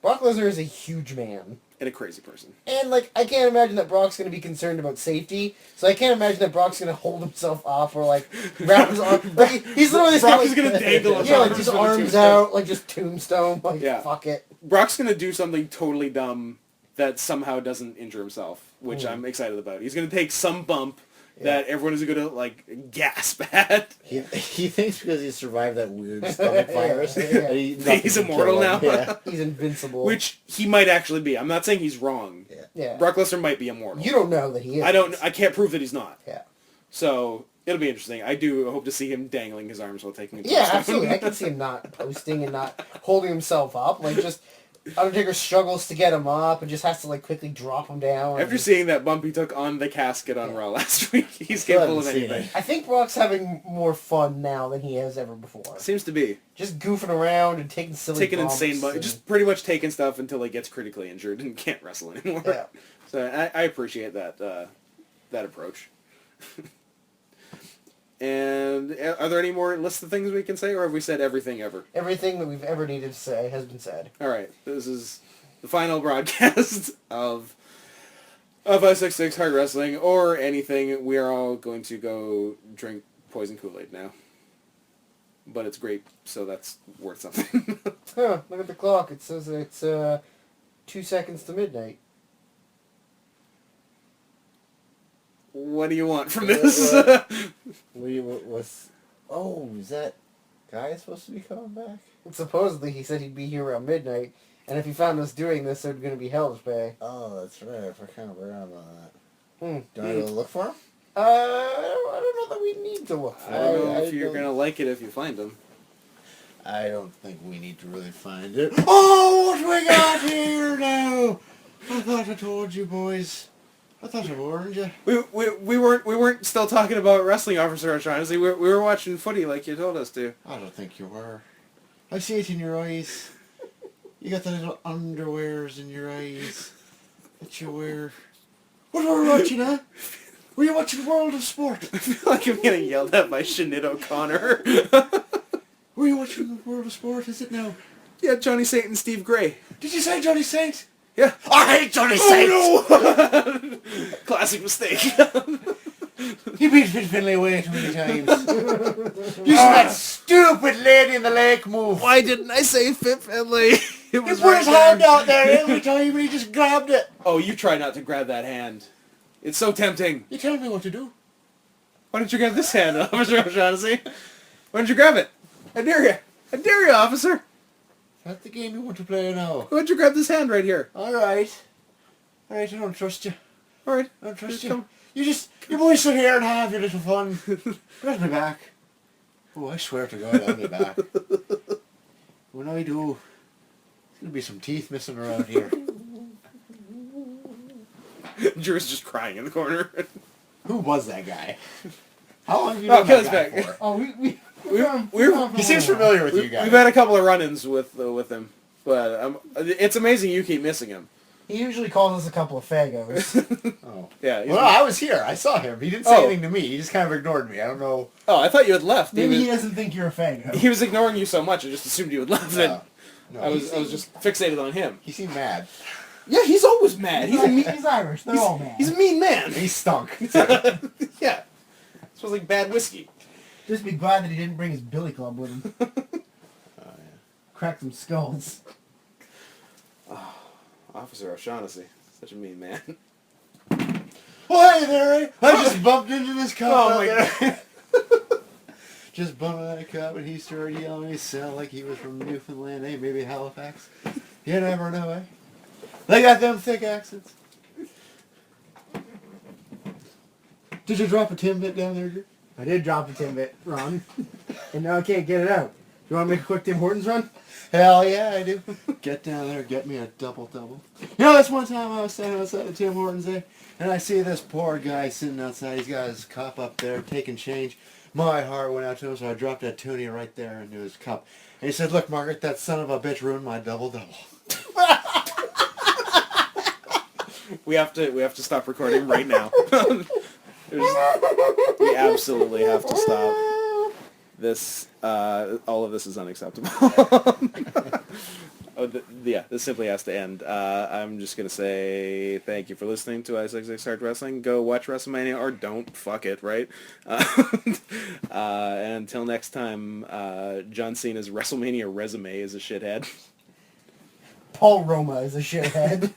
Speaker 2: Brock Lesnar is a huge man.
Speaker 1: And a crazy person.
Speaker 2: And, like, I can't imagine that Brock's going to be concerned about safety, so I can't imagine that Brock's going to hold himself up or, like, wrap his arm. Like, he's literally just
Speaker 1: Brock
Speaker 2: gonna,
Speaker 1: is going to dangle his
Speaker 2: yeah, like,
Speaker 1: arms
Speaker 2: just
Speaker 1: with a
Speaker 2: arms
Speaker 1: tombstone.
Speaker 2: out, like, just tombstone, like,
Speaker 1: Yeah.
Speaker 2: fuck it.
Speaker 1: Brock's going to do something totally dumb that somehow doesn't injure himself, which I'm excited about. He's going to take some bump that everyone is going to, like, gasp at.
Speaker 3: He thinks because he survived that weird stomach virus,
Speaker 2: Yeah.
Speaker 3: that nothing
Speaker 1: He's
Speaker 3: can
Speaker 1: immortal
Speaker 3: kill him.
Speaker 1: now.
Speaker 3: Yeah.
Speaker 2: He's invincible.
Speaker 1: Which he might actually be. I'm not saying he's wrong.
Speaker 2: yeah.
Speaker 1: Brock Lesnar might be immortal.
Speaker 2: You don't know that he is.
Speaker 1: I can't prove that he's not.
Speaker 2: Yeah.
Speaker 1: So it'll be interesting. I do hope to see him dangling his arms while taking a
Speaker 2: Yeah,
Speaker 1: tombstone.
Speaker 2: absolutely. I can see him not posting and not holding himself up. Like, just Undertaker struggles to get him up and just has to, like, quickly drop him down.
Speaker 1: After seeing that bump he took on the casket on Raw last week, he's capable of
Speaker 3: haven't seen
Speaker 1: anything.
Speaker 3: it.
Speaker 2: I think Brock's having more fun now than he has ever before.
Speaker 1: Seems to be.
Speaker 2: Just goofing around and taking silly
Speaker 1: Taking
Speaker 2: bumps
Speaker 1: insane bumps.
Speaker 2: and-
Speaker 1: Just pretty much taking stuff until he gets critically injured and can't wrestle anymore.
Speaker 2: Yeah.
Speaker 1: So I appreciate that that approach. And are there any more lists of things we can say, or have we said everything ever?
Speaker 2: Everything that we've ever needed to say has been said.
Speaker 1: All right, this is the final broadcast of ISUXDIX Hard Wrestling, or anything. We are all going to go drink poison Kool-Aid now. But it's grape, so that's worth something.
Speaker 2: Huh, look at the clock. It says it's 2 seconds to midnight.
Speaker 1: What do you want from this?
Speaker 3: Oh, is that guy supposed to be coming back?
Speaker 2: And supposedly he said he'd be here around midnight, and if he found us doing this, there's going to be hell to pay.
Speaker 3: Oh, that's right. I kind of forgot about that.
Speaker 2: Hmm.
Speaker 3: Do I go look for him?
Speaker 2: I don't know that we need to look for
Speaker 1: I don't know
Speaker 2: it.
Speaker 1: if you're going to like it if you find them.
Speaker 3: I don't think we need to really find it. Oh, what we got here now? I thought I told you boys. I thought you weren't you?
Speaker 1: We weren't still talking about wrestling, Officer O'Shaughnessy. We were watching footy like you told us to.
Speaker 3: I don't think you were. I see it in your eyes. You got the little underwears in your eyes that you wear. What were we watching, huh? Were you watching World of Sport?
Speaker 1: I feel like I'm getting yelled at by Sinead O'Connor.
Speaker 3: Were you watching World of Sport? Is it now?
Speaker 1: Yeah, Johnny Saint and Steve Gray.
Speaker 3: Did you say Johnny Saint?
Speaker 1: Yeah.
Speaker 3: I hate Johnny Saint!
Speaker 1: Oh no! Classic mistake.
Speaker 3: He beat Fit Finlay away too many times. Using that stupid lady in the lake move.
Speaker 1: Why didn't I say Fit Finlay?
Speaker 3: He put his hand out there every time and he just grabbed it.
Speaker 1: Oh, you try not to grab that hand. It's so tempting.
Speaker 3: You tell me what to do.
Speaker 1: Why don't you grab this hand, Officer O'Shaughnessy? Why don't you grab it? I dare you. I dare you, officer.
Speaker 3: That's the game you want to play now.
Speaker 1: Why don't you grab this hand right here?
Speaker 3: Alright. Alright, I don't trust you.
Speaker 1: Alright.
Speaker 3: I don't trust
Speaker 1: Just
Speaker 3: you.
Speaker 1: come.
Speaker 3: You boys sit here and have your little fun. Grab me back. Oh, I swear to God, I'll be back. When I do, there's going to be some teeth missing around here.
Speaker 1: Drew's just crying in the corner.
Speaker 3: Who was that guy? How long have you
Speaker 1: Oh,
Speaker 3: known
Speaker 1: Kelly's
Speaker 3: that guy
Speaker 1: back.
Speaker 3: for?
Speaker 2: Oh,
Speaker 3: He seems familiar with you guys.
Speaker 1: We've had a couple of run-ins with him, but it's amazing you keep missing him.
Speaker 2: he usually calls us a couple of fagos.
Speaker 3: Oh.
Speaker 1: Yeah.
Speaker 3: Well, I was here. I saw him. He didn't say
Speaker 1: Oh.
Speaker 3: anything to me. He just kind of ignored me. I don't know.
Speaker 1: Oh, I thought you had left.
Speaker 2: Maybe he doesn't think you're a fago.
Speaker 1: He was ignoring you so much, I just assumed you had left.
Speaker 3: No. No,
Speaker 1: I was just fixated on him.
Speaker 3: He seemed mad.
Speaker 1: Yeah, he's always mad. He's a mean.
Speaker 2: He's Irish. They're all mad.
Speaker 1: He's a mean man.
Speaker 3: He stunk.
Speaker 1: Yeah. Smells like bad whiskey.
Speaker 2: Just be glad that he didn't bring his billy club with him.
Speaker 3: Oh, yeah.
Speaker 2: Crack some skulls.
Speaker 1: Officer O'Shaughnessy, such a mean man.
Speaker 3: Well, hey there, eh? I just bumped into this cop
Speaker 1: Oh,
Speaker 3: out
Speaker 1: my
Speaker 3: there. Just bumped into that cop and he started yelling. He sounded like he was from Newfoundland, eh? Maybe Halifax. You never know, eh? They got them thick accents. Did you drop a Timbit down there, Drew?
Speaker 2: I did drop a Timbit, Ron. And now I can't get it out. You want to make a quick Tim Hortons run?
Speaker 3: Hell yeah, I do. Get down there, get me a double-double. You know, that's one time I was standing outside of Tim Hortons there, and I see this poor guy sitting outside. He's got his cup up there, taking change. My heart went out to him, so I dropped that toonie right there into his cup. And he said, "Look, Margaret, that son of a bitch ruined my double-double."
Speaker 1: We have to stop recording right now. We absolutely have to stop. This, all of this is unacceptable. This simply has to end. I'm just going to say thank you for listening to ISUXDIX Hard Wrestling. Go watch WrestleMania or don't. Fuck it, right? And until next time, John Cena's WrestleMania resume is a shithead.
Speaker 2: Paul Roma is a shithead.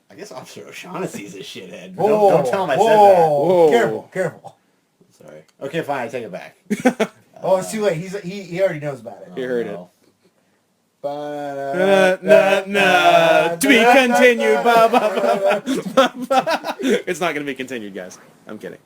Speaker 3: I guess Officer O'Shaughnessy's a shithead. But
Speaker 2: Whoa,
Speaker 3: don't tell him I said
Speaker 2: whoa,
Speaker 1: that.
Speaker 2: Careful, careful.
Speaker 3: that. Sorry. Okay, fine, I take it back.
Speaker 2: Oh, it's too late. He already knows about it.
Speaker 1: You heard it.
Speaker 3: no.
Speaker 1: To be continued. It's not going to be continued, guys. I'm kidding.